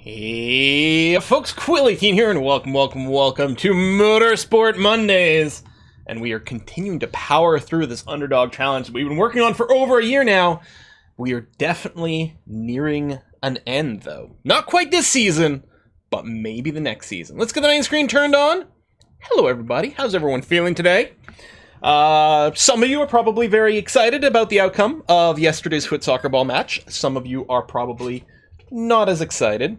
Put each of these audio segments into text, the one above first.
Hey folks, Quilly18 here, and welcome to Motorsport Mondays. And we are continuing to power through this Underdog challenge that we've been working on for over a year now. We are definitely nearing an end, though. Not quite this season, but maybe the next season. Let's get the main screen turned on. Hello, everybody. How's everyone feeling today? Some of you are probably very excited about the outcome of yesterday's foot soccer ball match. Some of you are probably not as excited.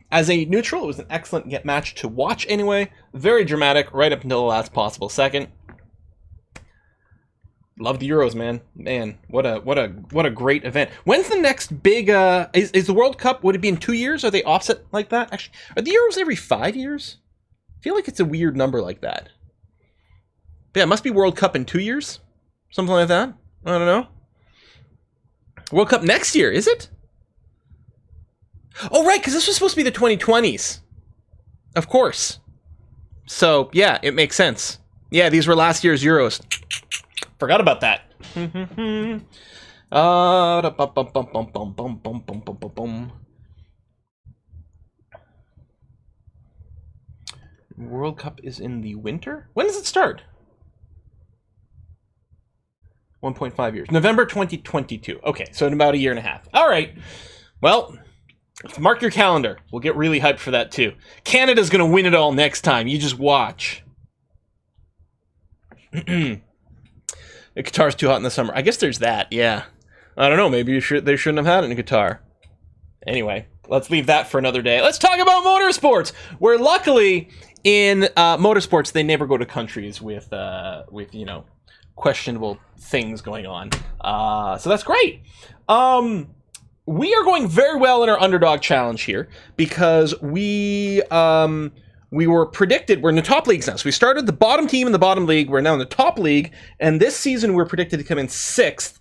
As a neutral, it was an excellent match to watch anyway. Very dramatic right up until the last possible second. Love the Euros, man. Man, what a great event. When's the next big is the World Cup, would it be in 2 years? Are they offset like that? Actually, are the Euros every 5 years? I feel like it's a weird number like that. But yeah, it must be World Cup in 2 years. Something like that. I don't know. World Cup next year, is it? Oh, right, because this was supposed to be the 2020s. Of course. So, yeah, it makes sense. Yeah, these were last year's Euros. Forgot about that. World Cup is in the winter? When does it start? 1.5 years. November 2022. Okay, so in about a year and a half. All right. Well, mark your calendar. We'll get really hyped for that, too. Canada's going to win it all next time. You just watch. Qatar's too hot in the summer. I guess there's that, yeah. I don't know. Maybe they shouldn't have had it in Qatar. Anyway, let's leave that for another day. Let's talk about motorsports, where luckily in motorsports, they never go to countries with you know, questionable things going on. So that's great. We are going very well in our Underdog challenge here because we were predicted, we're in the top leagues now. So we started the bottom team in the bottom league. We're now in the top league. And this season we're predicted to come in 6th.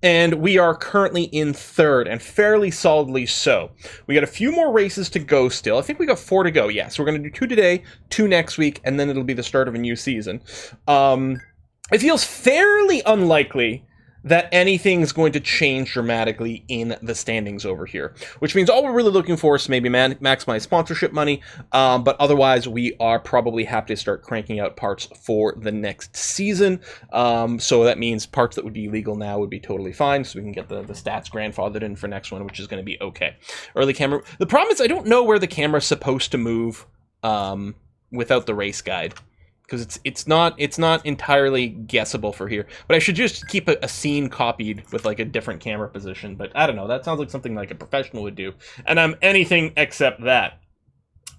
And we are currently in 3rd, and fairly solidly so. We got a few more races to go still. I think we got 4 to go, yeah. So we're going to do 2 today, 2 next week, and then it'll be the start of a new season. It feels fairly unlikely that anything's going to change dramatically in the standings over here, which means all we're really looking for is to maybe maximize sponsorship money, but otherwise we are probably happy to start cranking out parts for the next season. So that means parts that would be legal now would be totally fine, so we can get the stats grandfathered in for next one, which is going to be okay. Early camera. The problem is I don't know where the camera's supposed to move without the race guide, because it's not entirely guessable for here. But I should just keep a scene copied with like a different camera position. But I don't know. That sounds like something like a professional would do, and I'm anything except that.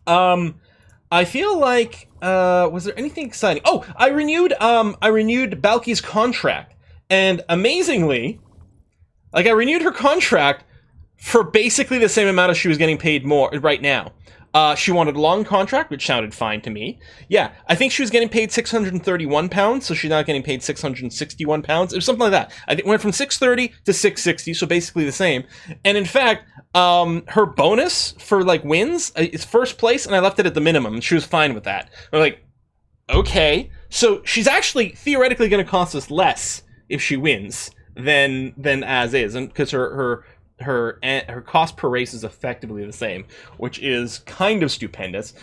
I feel like was there anything exciting? Oh, I renewed Balky's contract, and amazingly, like I renewed her contract for basically the same amount as she was getting paid more right now. She wanted a long contract, which sounded fine to me. Yeah, I think she was getting paid £631, so she's not getting paid £661. It was something like that. I think it went from $630 to $660, so basically the same. And in fact, her bonus for like wins is 1st place, and I left it at the minimum, and she was fine with that. I'm like, okay, so she's actually theoretically going to cost us less if she wins than as is, and because her cost per race is effectively the same, which is kind of stupendous.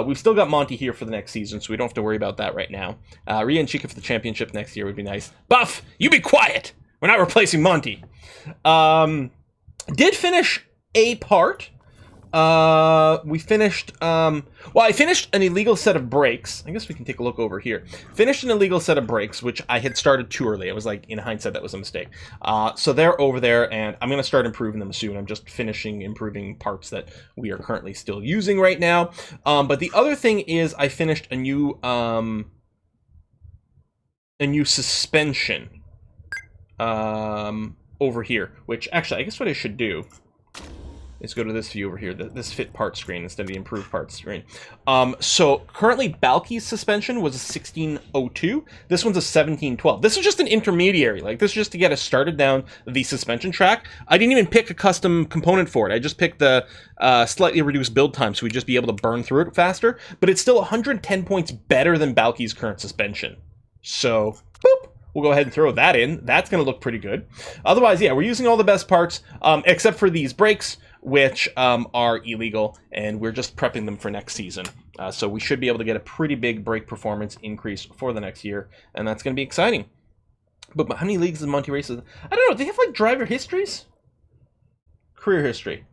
We've still got Monty here for the next season, so we don't have to worry about that right now. Rhea and Chica for the championship next year would be nice. Buff, you be quiet! We're not replacing Monty. Did finish a part. We finished, I finished an illegal set of brakes. I guess we can take a look over here. Finished an illegal set of brakes, which I had started too early. I was like, in hindsight, that was a mistake. So they're over there, and I'm going to start improving them soon. I'm just finishing improving parts that we are currently still using right now. But the other thing is I finished a new suspension, over here, which actually, I guess what I should do is go to this view over here, this fit part screen instead of the improved parts screen. So currently Balky's suspension was a 1602. This one's a 1712. This is just an intermediary. Like, this is just to get us started down the suspension track. I didn't even pick a custom component for it. I just picked the slightly reduced build time, so we'd just be able to burn through it faster. But it's still 110 points better than Balky's current suspension. So, boop. We'll go ahead and throw that in. That's going to look pretty good. Otherwise, yeah, we're using all the best parts, except for these brakes. which are illegal, and we're just prepping them for next season. So we should be able to get a pretty big brake performance increase for the next year, and that's going to be exciting. But how many leagues does Monty races? I don't know. Do they have like driver histories? Career history.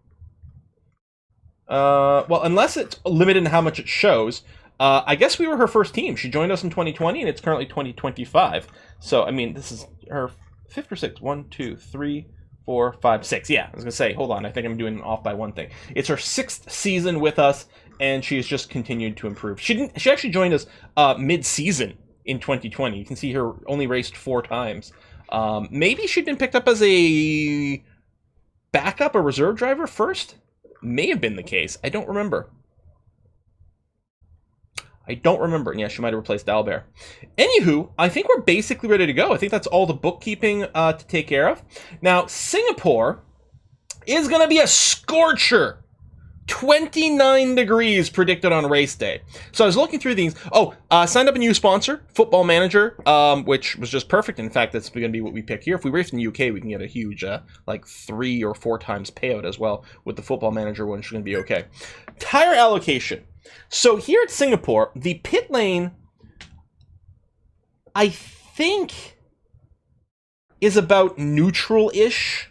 Well, unless it's limited in how much it shows. I guess we were her first team. She joined us in 2020, and it's currently 2025. So, I mean, this is her fifth or sixth. 1, 2, 3, 4, 5, 6. Yeah, I was going to say, hold on. I think I'm doing it off by one thing. It's her 6th season with us, and she has just continued to improve. She actually joined us mid-season in 2020. You can see her only raced 4 times. Maybe she'd been picked up as a backup or reserve driver first? May have been the case. I don't remember. Yeah, she might have replaced Dalbert. Anywho, I think we're basically ready to go. I think that's all the bookkeeping to take care of. Now, Singapore is going to be a scorcher. 29 degrees predicted on race day. So I was looking through these. Signed up a new sponsor, Football Manager, which was just perfect. In fact, that's going to be what we pick here. If we race in the UK, we can get a huge, like 3 or 4 times payout as well with the Football Manager, which is going to be okay. Tire allocation. So here at Singapore, the pit lane, I think, is about neutral-ish.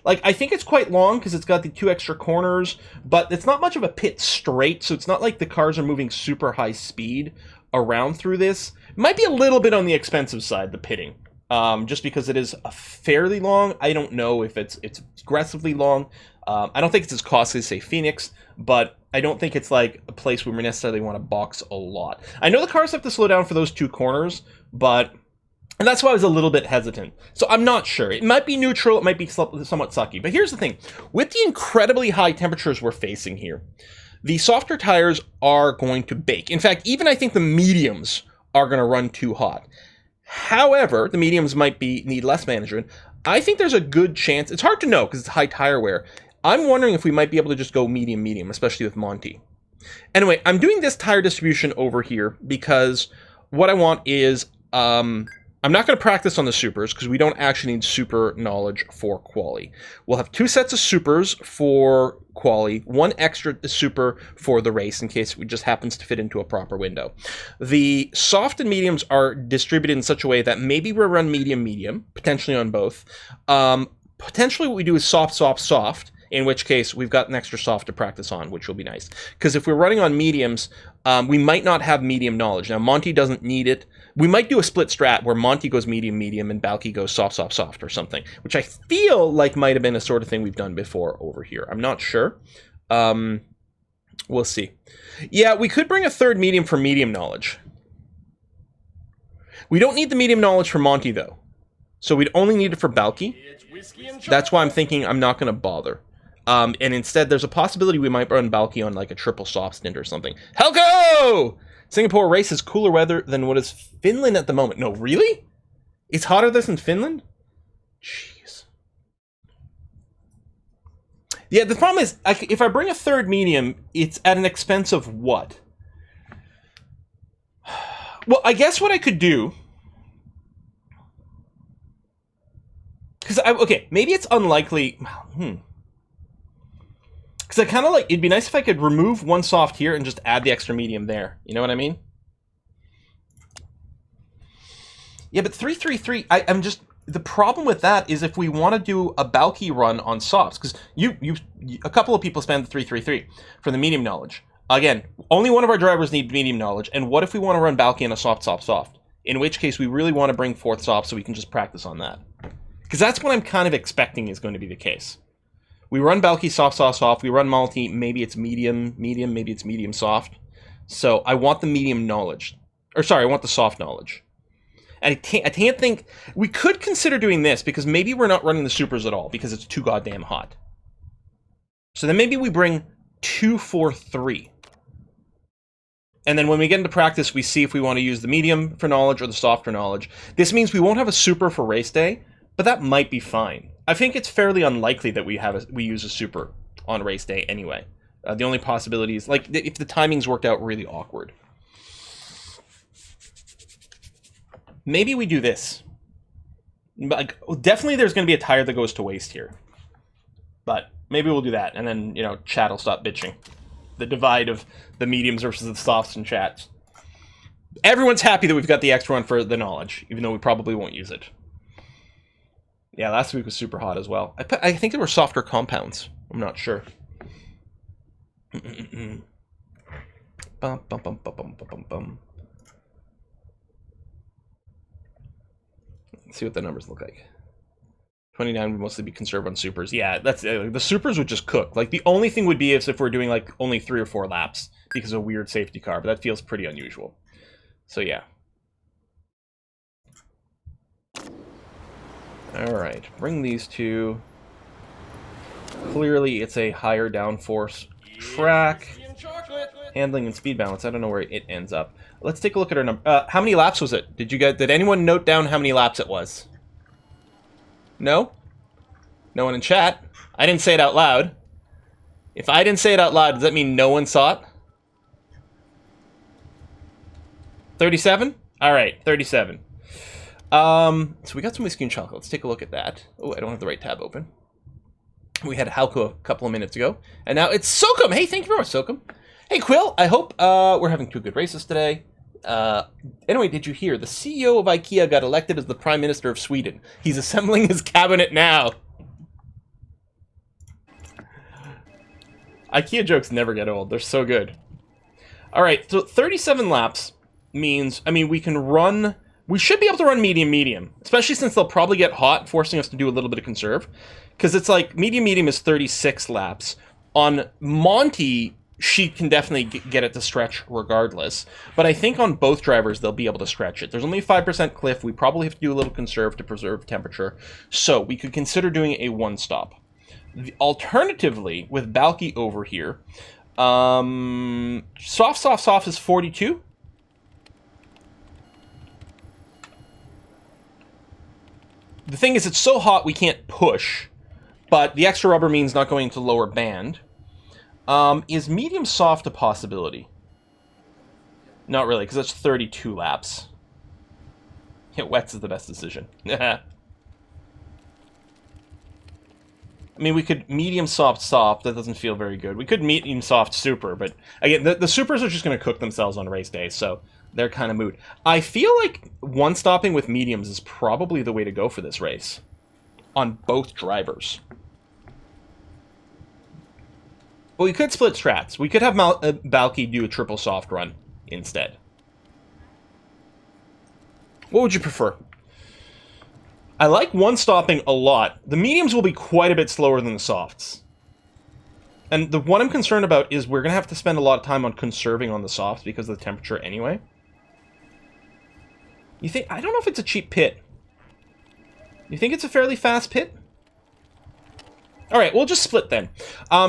Like, I think it's quite long because it's got the 2 extra corners, but it's not much of a pit straight, so it's not like the cars are moving super high speed around through this. It might be a little bit on the expensive side, the pitting, just because it is a fairly long. I don't know if it's aggressively long. I don't think it's as costly as, say, Phoenix, but I don't think it's like a place where we necessarily want to box a lot. I know the cars have to slow down for those 2 corners, and that's why I was a little bit hesitant. So I'm not sure. It might be neutral. It might be somewhat sucky. But here's the thing. With the incredibly high temperatures we're facing here, the softer tires are going to bake. In fact, even I think the mediums are going to run too hot. However, the mediums might need less management. I think there's a good chance. It's hard to know because it's high tire wear. I'm wondering if we might be able to just go medium, especially with Monty. Anyway, I'm doing this tire distribution over here because what I want is, I'm not going to practice on the supers because we don't actually need super knowledge for quali. We'll have 2 sets of supers for quali, 1 extra super for the race in case it just happens to fit into a proper window. The soft and mediums are distributed in such a way that maybe we'll run medium, potentially on both. Potentially what we do is soft, in which case we've got an extra soft to practice on, which will be nice. Because if we're running on mediums, we might not have medium knowledge. Now, Monty doesn't need it. We might do a split strat where Monty goes medium, and Balky goes soft or something, which I feel like might have been a sort of thing we've done before over here. I'm not sure. We'll see. Yeah, we could bring a 3rd medium for medium knowledge. We don't need the medium knowledge for Monty, though. So we'd only need it for Balky. That's why I'm thinking I'm not going to bother. And instead, there's a possibility we might run Balky on like a triple soft stint or something. Helco! Singapore race is cooler weather than what is Finland at the moment. No, really? It's hotter than Finland? Jeez. Yeah, the problem is, if I bring a 3rd medium, it's at an expense of what? Well, I guess what I could do... Because, maybe it's unlikely... Because I kind of like, it'd be nice if I could remove 1 soft here and just add the extra medium there. You know what I mean? Yeah, but 333, I'm just, the problem with that is if we want to do a Balky run on softs, because a couple of people spend the 333 for the medium knowledge. Again, only one of our drivers need medium knowledge, and what if we want to run Balky in a soft? In which case, we really want to bring 4th soft so we can just practice on that. Because that's what I'm kind of expecting is going to be the case. We run Balky soft. We run Multi, maybe it's medium, maybe it's medium soft. So I want the medium knowledge. Or sorry, I want the soft knowledge. And I can't think... We could consider doing this because maybe we're not running the supers at all because it's too goddamn hot. So then maybe we bring 2, 4, 3. And then when we get into practice, we see if we want to use the medium for knowledge or the soft for knowledge. This means we won't have a super for race day, but that might be fine. I think it's fairly unlikely that we use a super on race day anyway. The only possibility is, like, if the timings worked out really awkward. Maybe we do this. Like, definitely there's going to be a tire that goes to waste here. But Maybe we'll do that, and then, you know, chat will stop bitching. The divide of the mediums versus the softs and chats. Everyone's happy that we've got the extra one for the knowledge, even though we probably won't use it. Yeah, last week was super hot as well. I think there were softer compounds. I'm not sure. Bum, bum, bum, bum, bum, bum, bum. Let's see what the numbers look like. 29 would mostly be conserved on supers. Yeah, that's the supers would just cook. Like, the only thing would be if we're doing, like, only 3 or 4 laps because of a weird safety car, but that feels pretty unusual. So, yeah. Alright, bring these two. Clearly, it's a higher downforce track. Handling and speed balance, I don't know where it ends up. Let's take a look at our number. How many laps was it? Did anyone note down how many laps it was? No? No one in chat? I didn't say it out loud. If I didn't say it out loud, does that mean no one saw it? 37? Alright, 37. So we got some whiskey and chocolate. Let's take a look at that. Oh, I don't have the right tab open. We had Halco a couple of minutes ago. And now it's Sokum! Hey, thank you very much, Sokum. Hey, Quill, I hope we're having 2 good races today. Anyway, did you hear? The CEO of IKEA got elected as the Prime Minister of Sweden. He's assembling his cabinet now. IKEA jokes never get old. They're so good. Alright, so 37 laps means, I mean, we can run... We should be able to run medium-medium, especially since they'll probably get hot, forcing us to do a little bit of conserve. Because it's like, medium-medium is 36 laps. On Monty, she can definitely get it to stretch regardless. But I think on both drivers, they'll be able to stretch it. There's only a 5% cliff. We probably have to do a little conserve to preserve temperature. So we could consider doing a one-stop. Alternatively, with Balky over here, soft is 42. The thing is, it's so hot we can't push, but the extra rubber means not going into lower band. Is medium soft a possibility? Not really, because that's 32 laps. Yeah, wets is the best decision. I mean, we could medium soft. That doesn't feel very good. We could medium soft super, but again, the supers are just going to cook themselves on race day, so they're kind of moot. I feel like one-stopping with mediums is probably the way to go for this race. On both drivers. But we could split strats. We could have Balky do a triple soft run instead. What would you prefer? I like one-stopping a lot. The mediums will be quite a bit slower than the softs. And what I'm concerned about is we're going to have to spend a lot of time on conserving on the softs because of the temperature anyway. You think... I don't know if it's a cheap pit. You think it's a fairly fast pit? Alright, we'll just split then.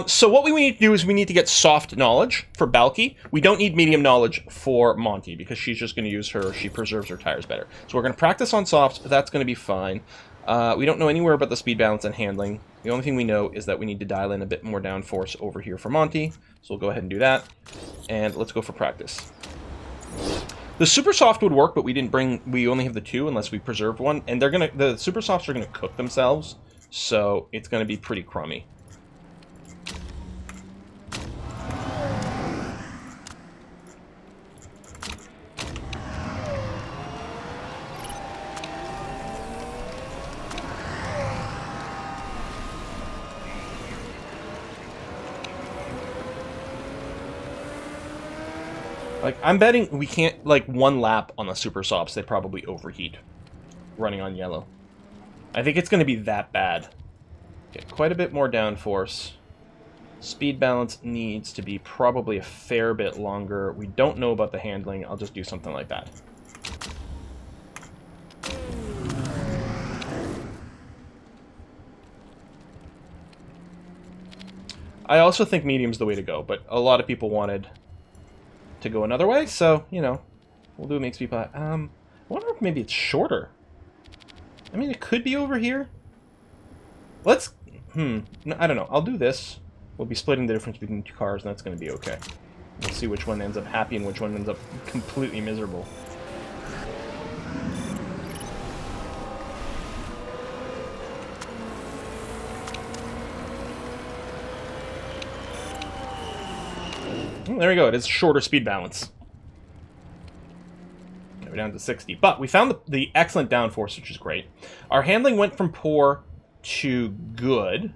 So what we need to do is we need to get soft knowledge for Balky. We don't need medium knowledge for Monty because she's just going to use her... She preserves her tires better. So we're going to practice on softs. That's going to be fine. We don't know anywhere about the speed balance and handling. The only thing we know is that we need to dial in a bit more downforce over here for Monty. So we'll go ahead and do that. And let's go for practice. The super soft would work, but we didn't bring... We only have the 2 unless we preserved one. And they're gonna... The super softs are gonna cook themselves. So it's gonna be pretty crummy. Like, I'm betting we can't, like, one lap on the super softs, they probably overheat running on yellow. I think it's going to be that bad. Get quite a bit more downforce. Speed balance needs to be probably a fair bit longer. We don't know about the handling. I'll just do something like that. I also think medium's the way to go, but a lot of people wanted to go another way, so, you know, we'll do what makes people... I wonder if maybe it's shorter. I mean, it could be over here. Let's... No, I don't know. I'll do this. We'll be splitting the difference between 2 cars, and that's going to be okay. We'll see which one ends up happy and which one ends up completely miserable. There we go. It is shorter speed balance. We're down to 60. But we found the excellent downforce, which is great. Our handling went from poor to good.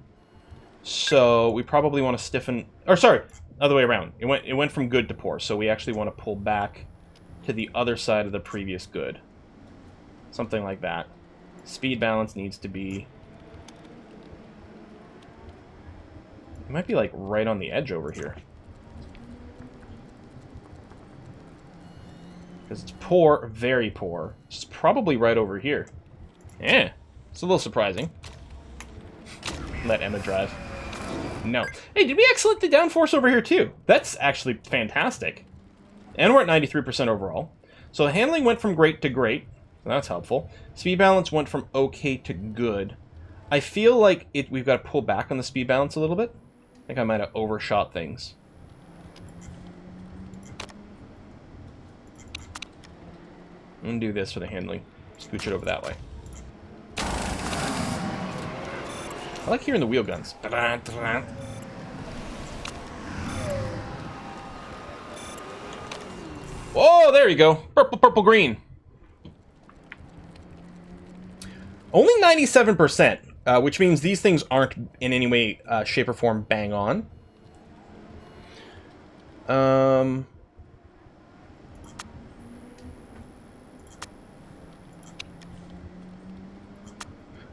So we probably want to stiffen... Or sorry, other way around. It went from good to poor. So we actually want to pull back to the other side of the previous good. Something like that. Speed balance needs to be... It might be like right on the edge over here. Because it's poor, very poor. It's probably right over here. Yeah, it's a little surprising. Let Emma drive. No. Hey, did we excellent the downforce over here too? That's actually fantastic. And we're at 93% overall. So handling went from great to great. So that's helpful. Speed balance went from okay to good. I feel like we've got to pull back on the speed balance a little bit. I think I might have overshot things. And do this for the handling. Scooch it over that way. I like hearing the wheel guns. Whoa, there you go. Purple, purple, green. Only 97%, which means these things aren't in any way, shape, or form bang on.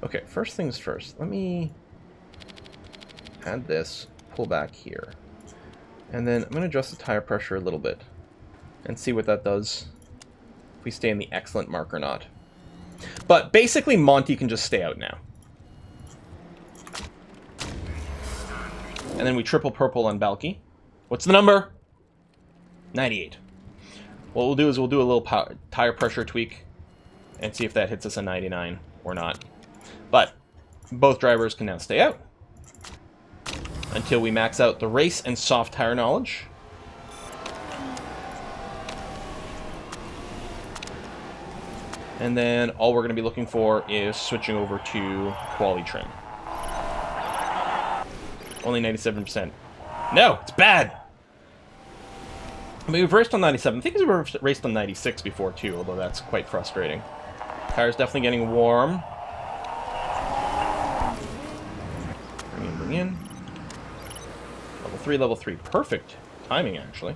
Okay, first things first. Let me add this, pull back here. And then I'm going to adjust the tire pressure a little bit and see what that does, if we stay in the excellent mark or not. But basically, Monty can just stay out now. And then we triple purple on Balky. What's the number? 98. What we'll do is we'll do a little tire pressure tweak and see if that hits us a 99 or not. But both drivers can now stay out until we max out the race and soft tire knowledge. And then all we're going to be looking for is switching over to quality trim. Only 97%. No, it's bad. I mean, we've raced on 97. I think we've raced on 96 before too, although that's quite frustrating. Tire's definitely getting warm. Bring in. Level 3. Perfect timing, actually.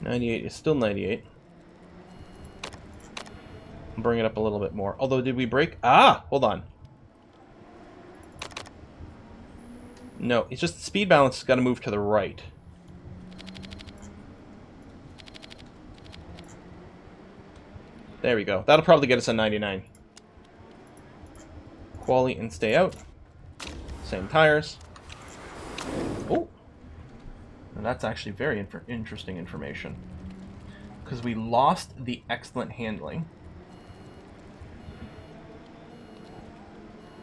$98 is still 98. Bring it up a little bit more. Although, did we break? Ah! Hold on. No, it's just the speed balance has got to move to the right. There we go. That'll probably get us a 99. Quali and stay out. Same tires. Oh! And that's actually very interesting information. Because we lost the excellent handling.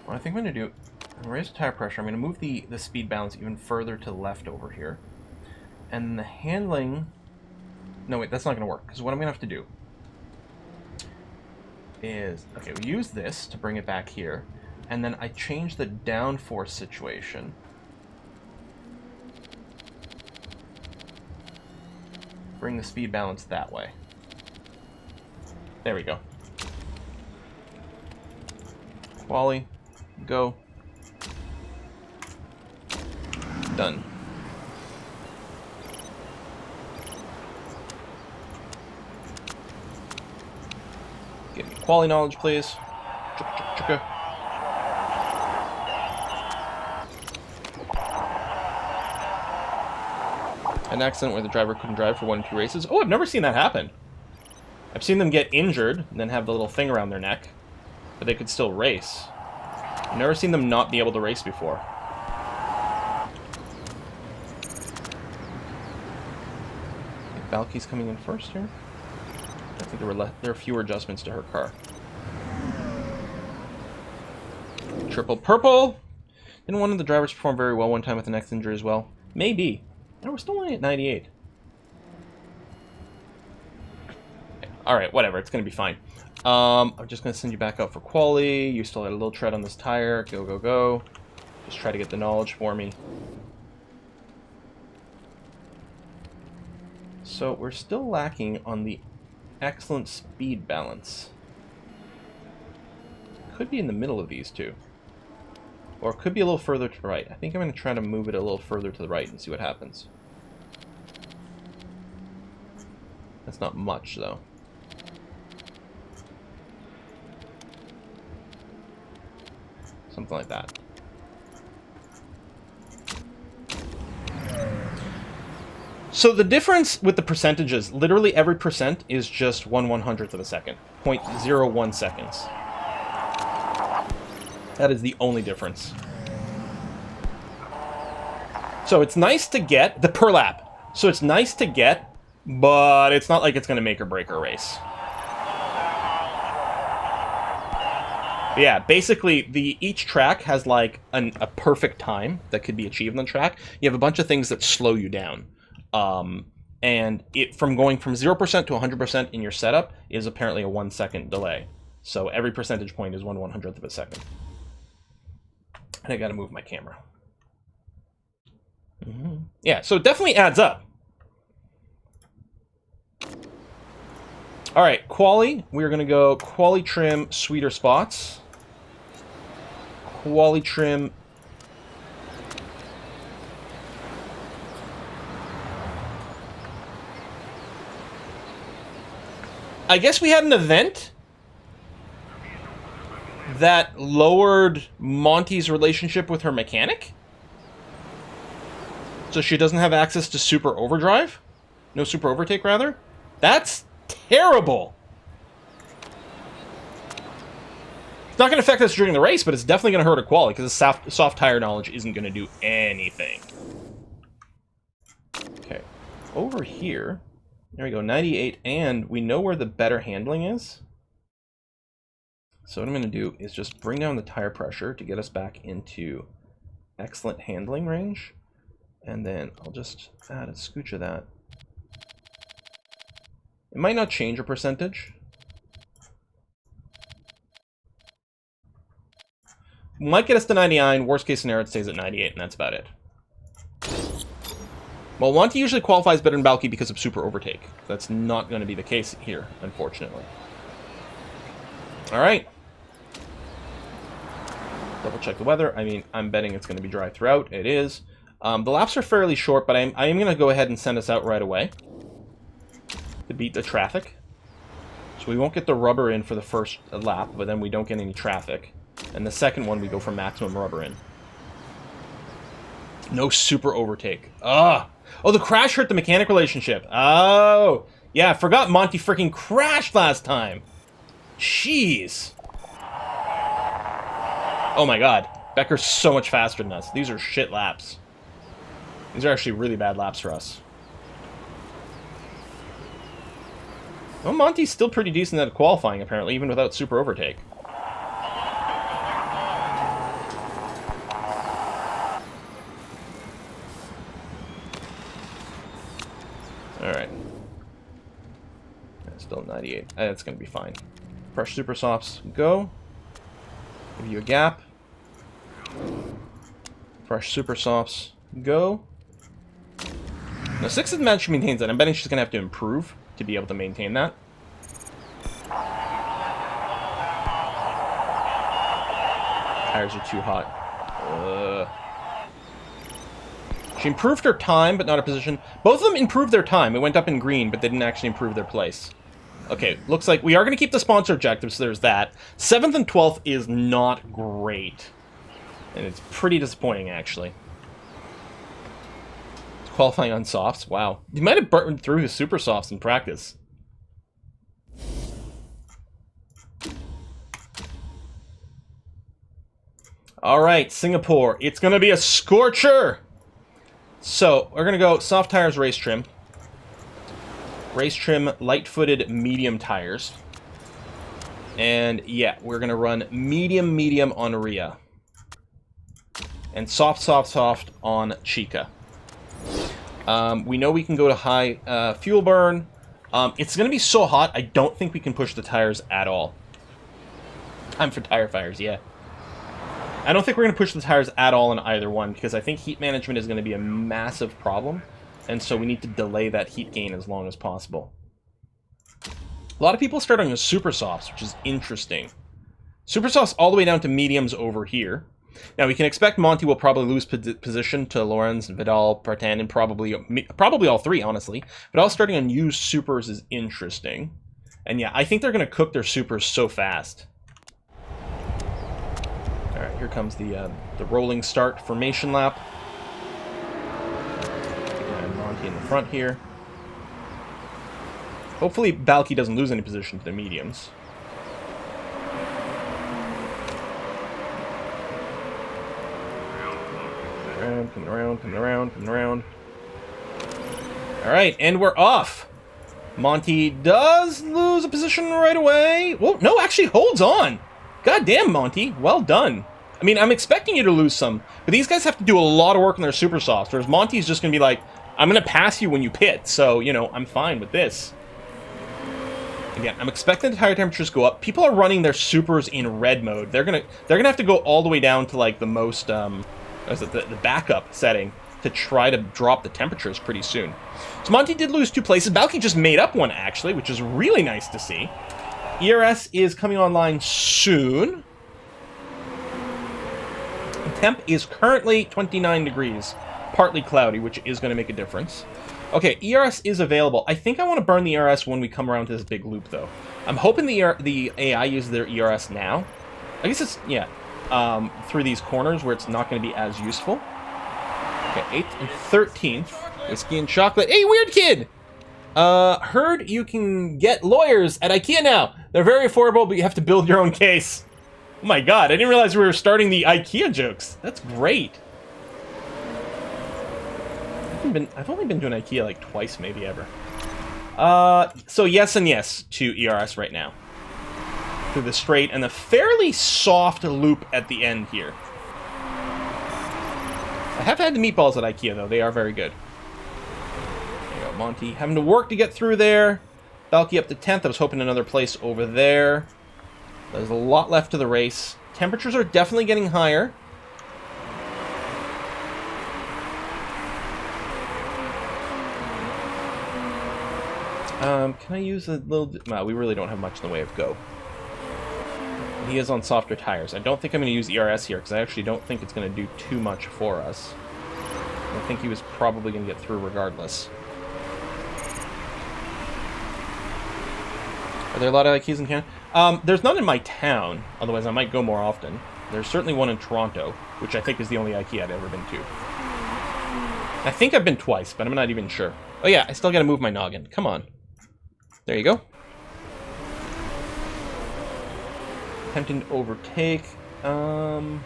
What I think I'm going to do, I'm going to raise the tire pressure. I'm going to move the speed balance even further to the left over here. And the handling... No, wait, that's not going to work. Because what I'm going to have to do is... Okay, we use this to bring it back here. And then I change the downforce situation. Bring the speed balance that way. There we go. Quali. Go. Done. Give me quali knowledge, please. Chicka, chicka, chicka. An accident where the driver couldn't drive for 1 or 2 races. Oh, I've never seen that happen. I've seen them get injured and then have the little thing around their neck, but they could still race. I've never seen them not be able to race before. Valky's coming in first here. I think there were fewer adjustments to her car. Triple purple. Didn't one of the drivers perform very well one time with the next injury as well? Maybe. No, we're still only at 98. Alright, whatever. It's going to be fine. I'm just going to send you back out for quali. You still got a little tread on this tire. Go, go, go. Just try to get the knowledge for me. So we're still lacking on the excellent speed balance. Could be in the middle of these two. Or it could be a little further to the right. I think I'm going to try to move it a little further to the right and see what happens. That's not much, though. Something like that. So the difference with the percentages, literally every percent is just 1/100th of a second. 0.01 seconds. That is the only difference. So it's nice to get the per lap. So it's nice to get, but it's not like it's going to make or break a race. But yeah, basically each track has like a perfect time that could be achieved on the track. You have a bunch of things that slow you down. And from going from 0% to 100% in your setup is apparently a 1 second delay. So every percentage point is 1/100th of a second. And I gotta move my camera. Yeah, so it definitely adds up. All right, quali. We're gonna go quali trim, sweeter spots. Quali trim. I guess we had an event that lowered Monty's relationship with her mechanic? So she doesn't have access to super overdrive? No super overtake, rather? That's terrible! It's not going to affect us during the race, but it's definitely going to hurt her quality, because the soft tire knowledge isn't going to do anything. Okay. Over here... There we go, 98, and we know where the better handling is. So what I'm going to do is just bring down the tire pressure to get us back into excellent handling range. And then I'll just add a scooch of that. It might not change a percentage. Might get us to 99, worst case scenario it stays at 98, and that's about it. Well, Monty usually qualifies better than Balky because of super overtake. That's not going to be the case here, unfortunately. All right. Double check the weather. I mean, I'm betting it's going to be dry throughout. It is. The laps are fairly short, but I am going to go ahead and send us out right away to beat the traffic. So we won't get the rubber in for the first lap, but then we don't get any traffic. And the second one, we go for maximum rubber in. No super overtake. Ah! Oh, the crash hurt the mechanic relationship. Oh! Yeah, I forgot Monty freaking crashed last time. Jeez. Oh my god. Becker's so much faster than us. These are shit laps. These are actually really bad laps for us. Well, Monty's still pretty decent at qualifying, apparently, even without super overtake. Alright. Still 98. That's going to be fine. Fresh super softs, go. Give you a gap. Fresh super softs, go. Now, 6th match maintains that. I'm betting she's going to have to improve to be able to maintain that. Tires are too hot. She improved her time, but not her position. Both of them improved their time. It went up in green, but they didn't actually improve their place. Okay, looks like we are going to keep the sponsor objective, so there's that. 7th and 12th is not great. And it's pretty disappointing, actually. Qualifying on softs, wow. He might have burned through his super softs in practice. Alright, Singapore. It's going to be a scorcher! So, we're going to go soft tires, race trim. Race trim, light-footed, medium tires. And, yeah, we're going to run medium, medium on Rhea. And soft, soft, soft on Chica. We know we can go to high fuel burn. It's going to be so hot, I don't think we can push the tires at all. Time for tire fires, yeah. I don't think we're going to push the tires at all in either one, because I think heat management is going to be a massive problem, and so we need to delay that heat gain as long as possible. A lot of people start on the super softs, which is interesting. Super softs all the way down to mediums over here. Now, we can expect Monty will probably lose position to Lorenz, Vidal, Partanen, probably all three, honestly. Vidal starting on used supers is interesting. And yeah, I think they're going to cook their supers so fast. All right, here comes the rolling start formation lap. And Monty in the front here. Hopefully, Balky doesn't lose any position to the mediums. Coming around. Alright, and we're off. Monty does lose a position right away. Well, no, actually holds on. God damn, Monty. Well done. I mean, I'm expecting you to lose some, but these guys have to do a lot of work on their super softs, whereas Monty's just going to be like, I'm going to pass you when you pit, so, you know, I'm fine with this. Again, I'm expecting the tire temperatures go up. People are running their supers in red mode. They're gonna have to go all the way down to like the most the backup setting to try to drop the temperatures pretty soon. So Monty did lose 2 places. Balky just made up one actually, which is really nice to see. ERS is coming online soon. The temp is currently 29 degrees, partly cloudy, which is going to make a difference. Okay, ERS is available. I think I want to burn the ERS when we come around to this big loop, though. I'm hoping the AI uses their ERS now. I guess it's, yeah, through these corners where it's not going to be as useful. Okay, 8th and 13th. Whiskey and chocolate. Hey, weird kid! Heard you can get lawyers at IKEA now. They're very affordable, but you have to build your own case. Oh my god, I didn't realize we were starting the IKEA jokes. That's great. I've only been doing IKEA like twice, maybe ever. So yes and yes to ERS right now. Through the straight and the fairly soft loop at the end here. I have had the meatballs at IKEA, though. They are very good. There you go, Monty. Having to work to get through there. Balky up to 10th. I was hoping another place over there. There's a lot left to the race. Temperatures are definitely getting higher. Can I use a little... Well, we really don't have much in the way of go. He is on softer tires. I don't think I'm going to use ERS here, because I actually don't think it's going to do too much for us. I think he was probably going to get through regardless. Are there a lot of IKEAs in Canada? There's none in my town, otherwise I might go more often. There's certainly one in Toronto, which I think is the only IKEA I've ever been to. I think I've been twice, but I'm not even sure. Oh yeah, I still got to move my noggin. Come on. There you go. Attempting to overtake. I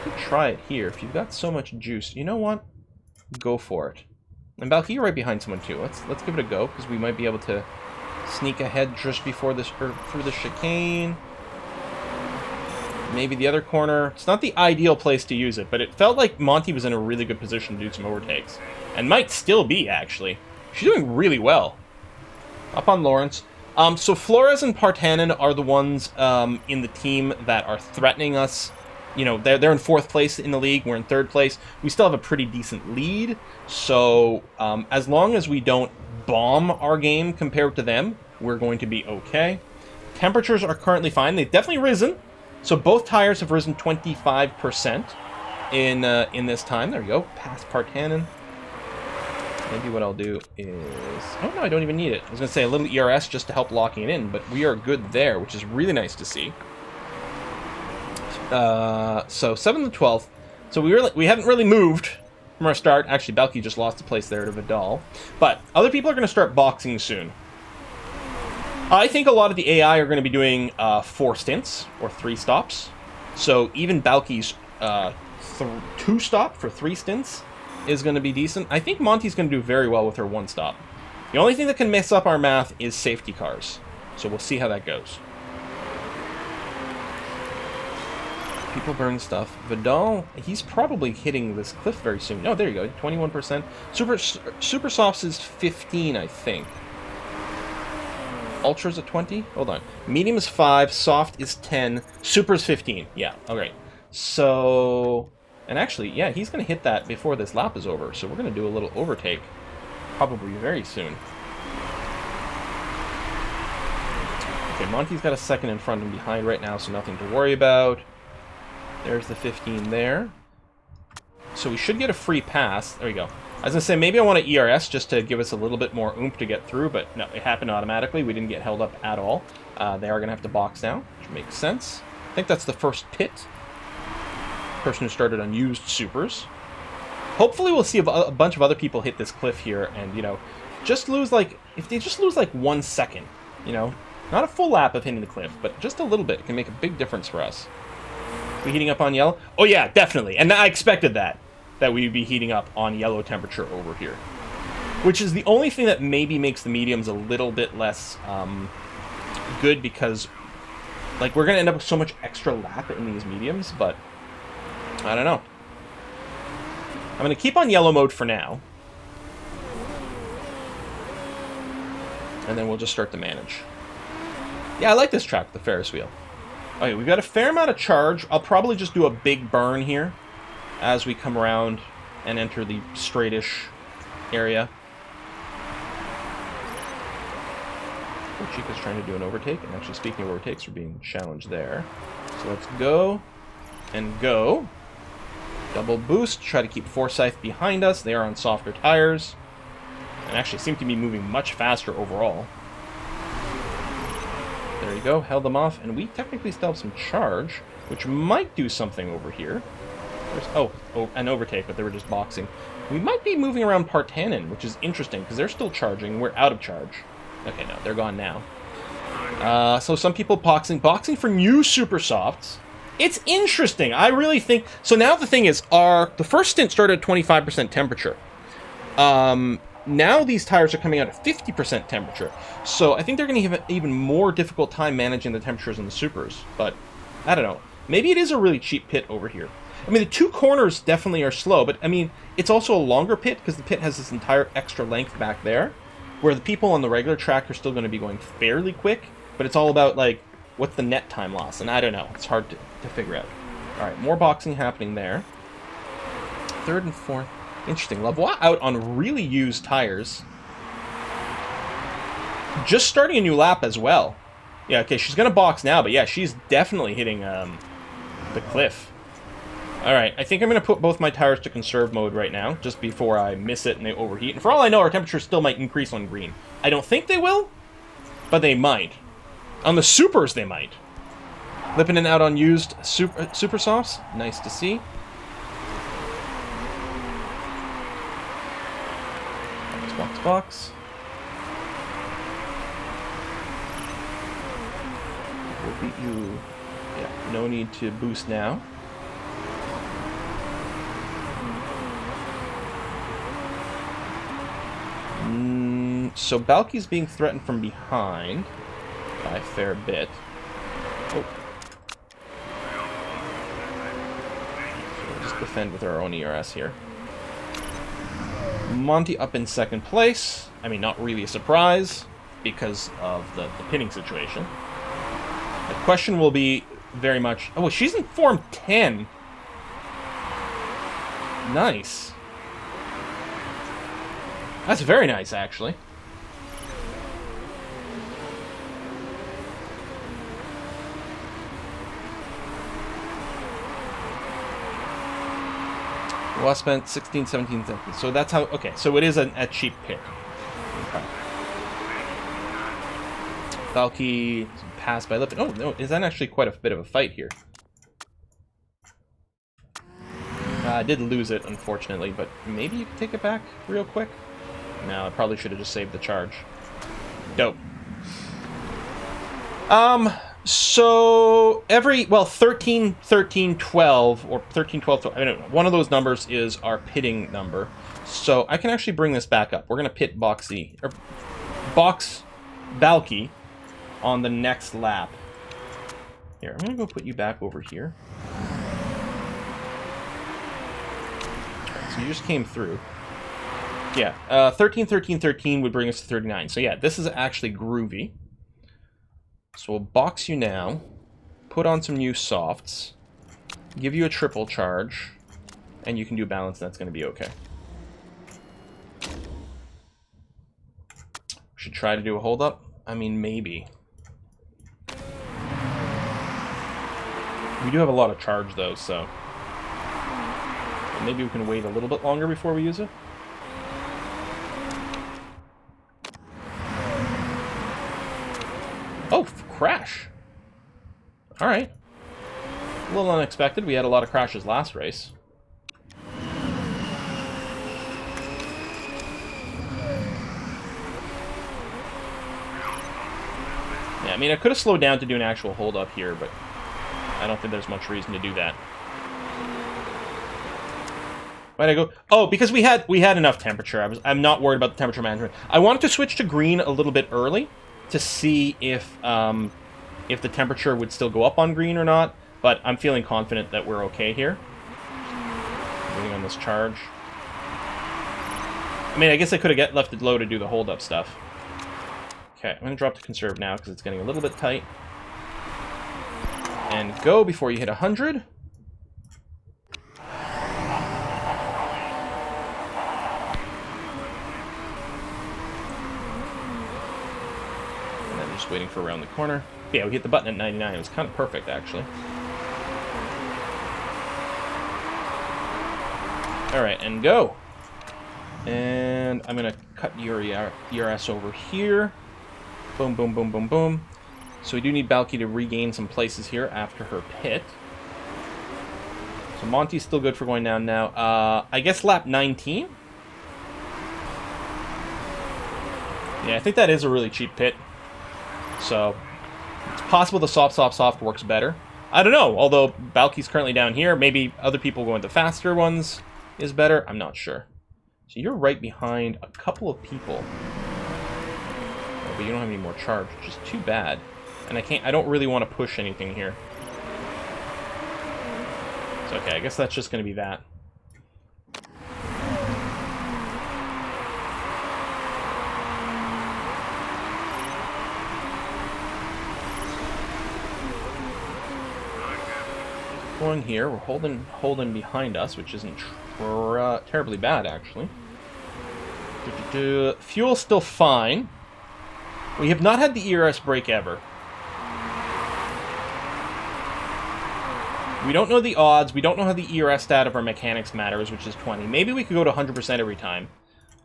could try it here. If you've got so much juice, you know what? Go for it. And Balky, you're right behind someone too. Let's give it a go, because we might be able to sneak ahead just before this, or through the chicane. Maybe the other corner. It's not the ideal place to use it, but it felt like Monty was in a really good position to do some overtakes. And might still be, actually. She's doing really well. Up on Lawrence. So Flores and Partanen are the ones in the team that are threatening us. You know, they're in 4th place in the league. We're in 3rd place. We still have a pretty decent lead. So as long as we don't bomb our game compared to them, we're going to be okay. Temperatures are currently fine. They've definitely risen. So both tires have risen 25% in this time. There we go. Past Partanen. Maybe what I'll do is... Oh, no, I don't even need it. I was going to say a little ERS just to help locking it in, but we are good there, which is really nice to see. So 7th and 12th. So we haven't really moved from our start. Actually, Balky just lost a place there to Vidal. But other people are going to start boxing soon. I think a lot of the AI are going to be doing 4 stints, or 3 stops. So even Balky's 2 stop for 3 stints is going to be decent. I think Monty's going to do very well with her 1 stop. The only thing that can mess up our math is safety cars. So we'll see how that goes. People burn stuff. Vidal, he's probably hitting this cliff very soon. Oh, there you go, 21%. Super Softs is 15, I think. Ultra's at 20? Hold on. Medium is 5, soft is 10, super is 15. Yeah, alright. So... And actually, yeah, he's going to hit that before this lap is over, so we're going to do a little overtake. Probably very soon. Okay, Monty's got a second in front and behind right now, so nothing to worry about. There's the 15 there. So we should get a free pass. There we go. I was going to say, maybe I want to ERS just to give us a little bit more oomph to get through, but no, it happened automatically. We didn't get held up at all. They are going to have to box now, which makes sense. I think that's the first pit. Person who started on used supers. Hopefully we'll see a bunch of other people hit this cliff here and, you know, just lose, like, if they just lose, like, 1 second, you know? Not a full lap of hitting the cliff, but just a little bit. It can make a big difference for us. We heating up on yellow? Oh, yeah, definitely. And I expected that we'd be heating up on yellow temperature over here. Which is the only thing that maybe makes the mediums a little bit less good because, like, we're going to end up with so much extra lap in these mediums, but I don't know. I'm going to keep on yellow mode for now. And then we'll just start to manage. Yeah, I like this track, the Ferris wheel. Okay, we've got a fair amount of charge. I'll probably just do a big burn here as we come around and enter the straightish area. Chica's trying to do an overtake, and actually speaking of overtakes, we're being challenged there. So let's go and go. Double boost, try to keep Forsyth behind us. They are on softer tires, and actually seem to be moving much faster overall. There you go, held them off, and we technically still have some charge, which might do something over here. Oh, an overtake, but they were just boxing. We might be moving around Partanen, which is interesting, because they're still charging. We're out of charge. Okay, no, they're gone now. So some people boxing for new super softs. It's interesting. I really think... So now the thing is, the first stint started at 25% temperature. Now these tires are coming out at 50% temperature. So I think they're going to have an even more difficult time managing the temperatures in the supers. But, I don't know. Maybe it is a really cheap pit over here. I mean, the two corners definitely are slow, but, I mean, it's also a longer pit because the pit has this entire extra length back there, where the people on the regular track are still going to be going fairly quick, but it's all about, like, what's the net time loss, and I don't know. It's hard to figure out. All right, more boxing happening there. Third and fourth. Interesting. Lavoie out on really used tires. Just starting a new lap as well. Yeah, okay, she's going to box now, but yeah, she's definitely hitting the cliff. Alright, I think I'm going to put both my tires to conserve mode right now, just before I miss it and they overheat. And for all I know, our temperature still might increase on green. I don't think they will, but they might. On the supers, they might. Lippinen out on used super softs. Nice to see. Box. We'll beat you. Yeah, no need to boost now. So Balky's being threatened from behind by a fair bit. Oh. So we'll just defend with our own ERS here. Monty up in second place. I mean, not really a surprise because of the pitting situation. The question will be very much... Oh, she's in Form 10. Nice. That's very nice, actually. Well, spent 16, 17 seconds. So that's how... Okay, so it is a cheap pick. Okay. Valky passed by Lippin. Oh, no, is that actually quite a bit of a fight here? I did lose it, unfortunately, but maybe you can take it back real quick? No, I probably should have just saved the charge. Dope. So every, well, 13, 13, 12, or 13, 12, 12, I don't know. One of those numbers is our pitting number. So I can actually bring this back up. We're going to pit Box Valky on the next lap. Here, I'm going to go put you back over here. So you just came through. Yeah, 13, 13, 13 would bring us to 39. So yeah, this is actually groovy. So we'll box you now, put on some new softs, give you a triple charge, and you can do balance, and that's going to be okay. Should try to do a hold up? I mean, maybe. We do have a lot of charge, though, so... maybe we can wait a little bit longer before we use it. Oh, crash. Alright. A little unexpected. We had a lot of crashes last race. Yeah, I mean, I could have slowed down to do an actual hold up here, but I don't think there's much reason to do that. Why'd I go? Oh, because we had enough temperature. I'm not worried about the temperature management. I wanted to switch to green a little bit early to see if the temperature would still go up on green or not. But I'm feeling confident that we're okay here. Waiting on this charge. I mean, I guess I could have left it low to do the hold up stuff. Okay, I'm going to drop to conserve now because it's getting a little bit tight. And go before you hit 100. And then just waiting for around the corner. Yeah, we hit the button at 99. It was kind of perfect, actually. Alright, and go. And I'm going to cut your ERS over here. Boom, boom, boom, boom, boom. So we do need Balky to regain some places here after her pit. So Monty's still good for going down now. I guess lap 19? Yeah, I think that is a really cheap pit. So it's possible the soft works better. I don't know, although Balky's currently down here. Maybe other people going the faster ones is better. I'm not sure. So you're right behind a couple of people. Oh, but you don't have any more charge, which is too bad. And I don't really want to push anything here. It's okay, I guess that's just going to be that. Going here, we're holding behind us, which isn't terribly bad, actually. Fuel's still fine. We have not had the ERS break ever. We don't know the odds. We don't know how the ERS stat of our mechanics matters, which is 20. Maybe we could go to 100% every time.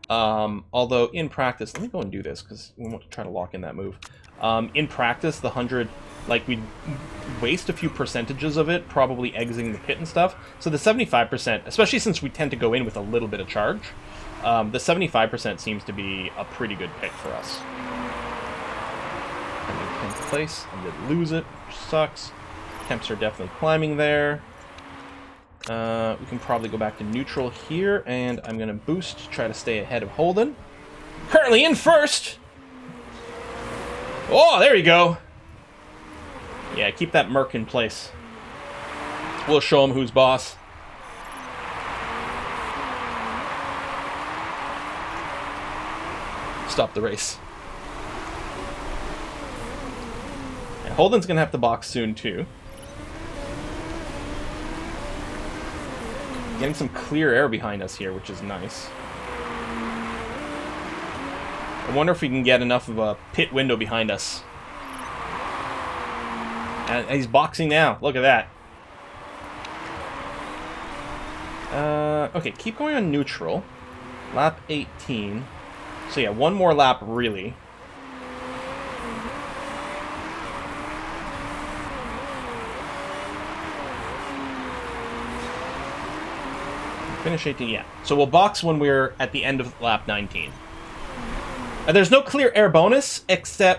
Although, in practice... Let me go and do this, because we want to try to lock in that move. In practice, the 100... Like, we'd waste a few percentages of it, probably exiting the pit and stuff. So the 75%, especially since we tend to go in with a little bit of charge, the 75% seems to be a pretty good pick for us. I'm in 10th place. I did lose it, which sucks. Temps are definitely climbing there. We can probably go back to neutral here, and I'm going to boost to try to stay ahead of Holden. Currently in first! Oh, there you go! Yeah, keep that Merc in place. We'll show him who's boss. Stop the race. And Holden's gonna have to box soon, too. Getting some clear air behind us here, which is nice. I wonder if we can get enough of a pit window behind us. And he's boxing now. Look at that. Okay, keep going on neutral. Lap 18. So yeah, one more lap, really. Finish 18, yeah. So we'll box when we're at the end of lap 19. There's no clear air bonus,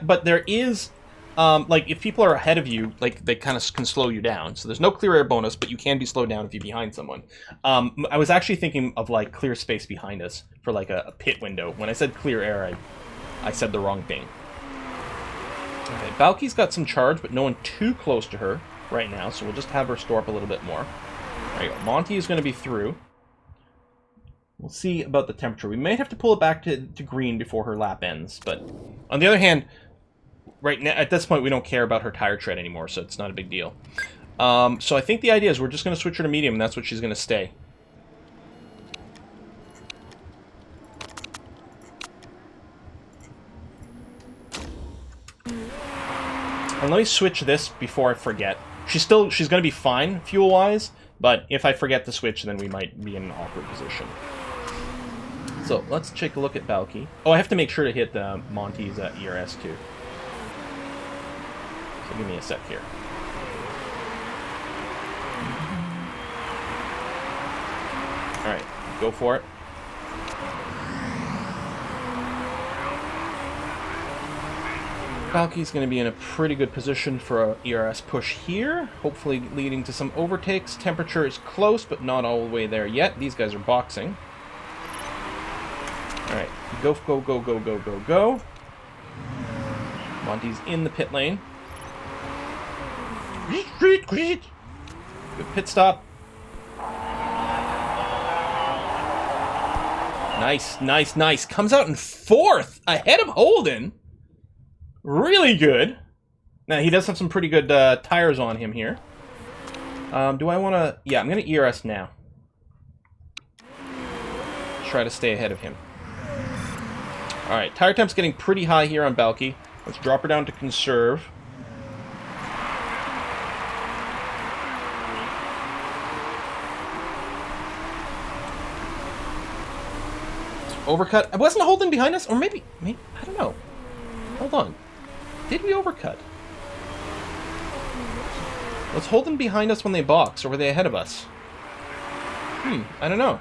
but there is... like, if people are ahead of you, like, they kind of can slow you down. So there's no clear air bonus, but you can be slowed down if you're behind someone. I was actually thinking of, like, clear space behind us for, like, a pit window. When I said clear air, I said the wrong thing. Okay, Balky's got some charge, but no one too close to her right now, so we'll just have her store up a little bit more. There you go. Monty is going to be through. We'll see about the temperature. We may have to pull it back to green before her lap ends, but on the other hand... right now, at this point, we don't care about her tire tread anymore, so it's not a big deal. So I think the idea is we're just going to switch her to medium, and that's what she's going to stay. And let me switch this before I forget. She's going to be fine, fuel-wise, but if I forget to switch, then we might be in an awkward position. So, let's take a look at Balky. Oh, I have to make sure to hit Monty's ERS, too. So give me a sec here. Alright, go for it. Balky's going to be in a pretty good position for a ERS push here, hopefully leading to some overtakes. Temperature is close, but not all the way there yet. These guys are boxing. Alright, go, go, go, go, go, go, go. Monty's in the pit lane. Good pit stop. Nice, nice, nice. Comes out in 4th, ahead of Holden. Really good. Now, he does have some pretty good tires on him here. Do I want to... Yeah, I'm going to ERS now. Try to stay ahead of him. Alright, tire temp's getting pretty high here on Balky. Let's drop her down to conserve. Overcut. Wasn't Holden behind us? Or maybe I don't know. Hold on. Did we overcut? Was Holden behind us when they boxed, or were they ahead of us? I don't know.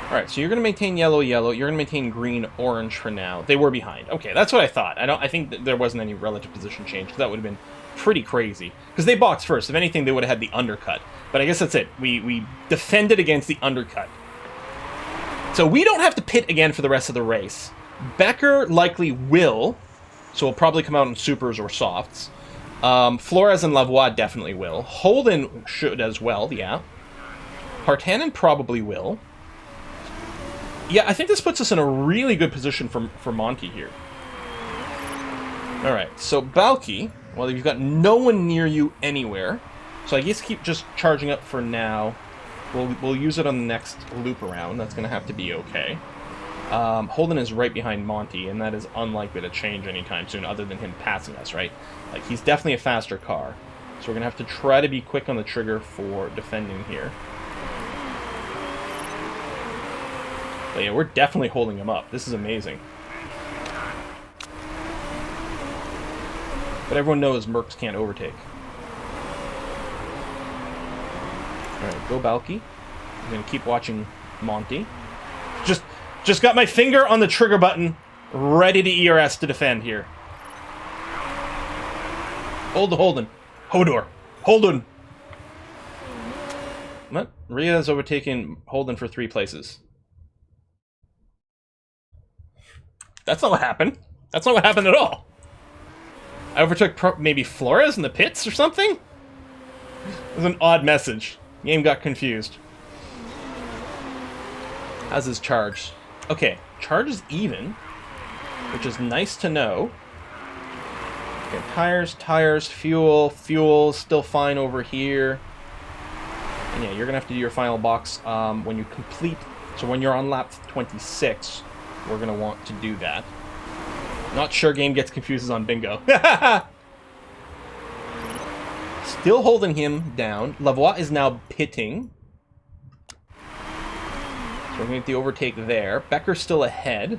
Alright, so you're going to maintain yellow, yellow. You're going to maintain green, orange for now. They were behind. Okay, that's what I thought. I think that there wasn't any relative position change, because that would have been pretty crazy. Because they boxed first. If anything, they would have had the undercut. But I guess that's it. We defended against the undercut. So we don't have to pit again for the rest of the race. Becker likely will, so he'll probably come out in supers or softs. Flores and Lavoie definitely will. Holden should as well, yeah. Hartanen probably will. Yeah, I think this puts us in a really good position for Monty here. Alright, so Balky, well, you've got no one near you anywhere, so I guess keep just charging up for now. We'll use it on the next loop around. That's going to have to be okay. Holden is right behind Monty, and that is unlikely to change anytime soon, other than him passing us, right? Like, he's definitely a faster car. So we're going to have to try to be quick on the trigger for defending here. But yeah, we're definitely holding him up. This is amazing. But everyone knows Mercs can't overtake. Alright, go Balky. I'm going to keep watching Monty. Just got my finger on the trigger button, ready to ERS to defend here. Hold the Holden. Hodor. Holden. What? Rhea's overtaken Holden for 3 places. That's not what happened. That's not what happened at all. I overtook maybe Flores in the pits or something? It was an odd message. Game got confused. How's his charge? Okay, charge is even, which is nice to know. Okay, tires, fuel, still fine over here. And yeah, you're gonna have to do your final box when you complete. So when you're on lap 26, we're gonna want to do that. Not sure game gets confused on bingo. Still holding him down. Lavoie is now pitting. So we're going to get the overtake there. Becker's still ahead.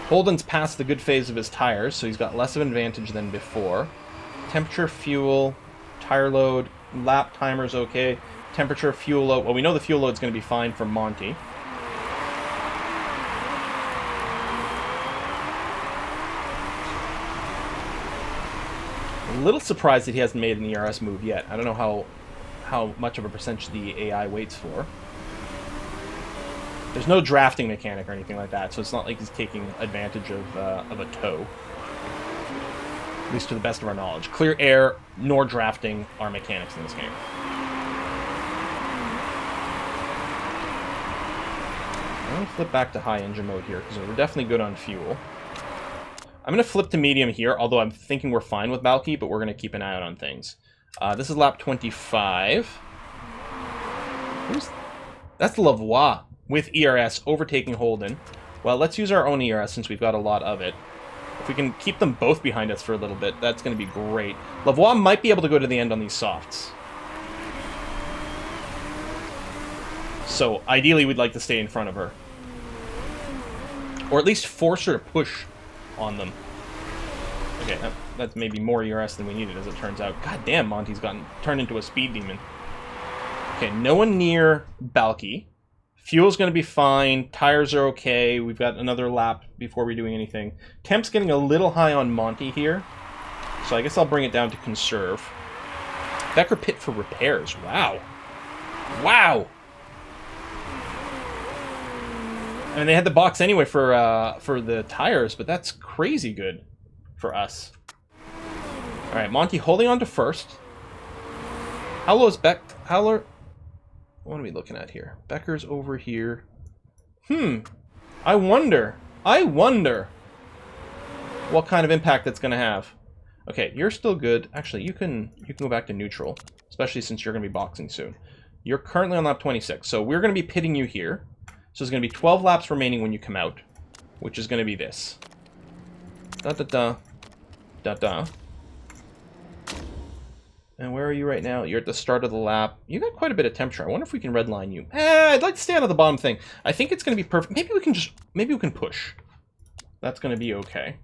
Holden's past the good phase of his tires, so he's got less of an advantage than before. Temperature, fuel, tire load, lap timer's okay. Temperature, fuel load. Well, we know the fuel load's going to be fine for Monty. A little surprised that he hasn't made an ERS move yet. I don't know how much of a percentage the AI waits for. There's no drafting mechanic or anything like that, so it's not like he's taking advantage of a tow. At least to the best of our knowledge. Clear air nor drafting are mechanics in this game. I'm going to flip back to high engine mode here, because we're definitely good on fuel. I'm going to flip to medium here, although I'm thinking we're fine with Balky, but we're going to keep an eye out on things. This is lap 25. That's Lavoie with ERS overtaking Holden. Well, let's use our own ERS since we've got a lot of it. If we can keep them both behind us for a little bit, that's going to be great. Lavoie might be able to go to the end on these softs. So, ideally, we'd like to stay in front of her. Or at least force her to push on them. Okay, that's maybe more ERS than we needed, as it turns out. God damn, Monty's turned into a speed demon. Okay, no one near Balky. Fuel's going to be fine. Tires are okay. We've got another lap before we're doing anything. Temp's getting a little high on Monty here. So I guess I'll bring it down to conserve. Becker pit for repairs. Wow. Wow! I mean, they had the box anyway for the tires, but that's crazy good for us. Alright, Monty holding on to first. How low is Beck? How low? What are we looking at here? Becker's over here. I wonder what kind of impact that's going to have. Okay, you're still good. Actually, you can go back to neutral, especially since you're going to be boxing soon. You're currently on lap 26, so we're going to be pitting you here. So there's going to be 12 laps remaining when you come out, which is going to be this. Da-da-da. And where are you right now? You're at the start of the lap. You got quite a bit of temperature. I wonder if we can redline you. I'd like to stay out of the bottom thing. I think it's going to be perfect. Maybe we can push. That's going to be okay.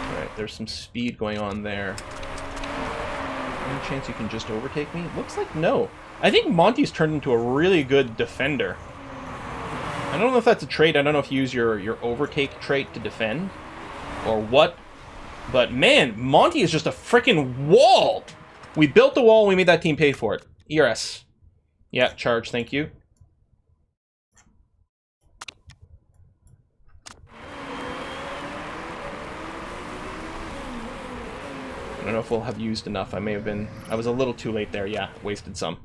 Alright, there's some speed going on there. Any chance you can just overtake me? Looks like no. I think Monty's turned into a really good defender. I don't know if that's a trait. I don't know if you use your overtake trait to defend or what. But man, Monty is just a freaking wall. We built the wall. We made that team pay for it. ERS. Yeah, charge. Thank you. I don't know if we'll have used enough. I was a little too late there. Yeah, wasted some.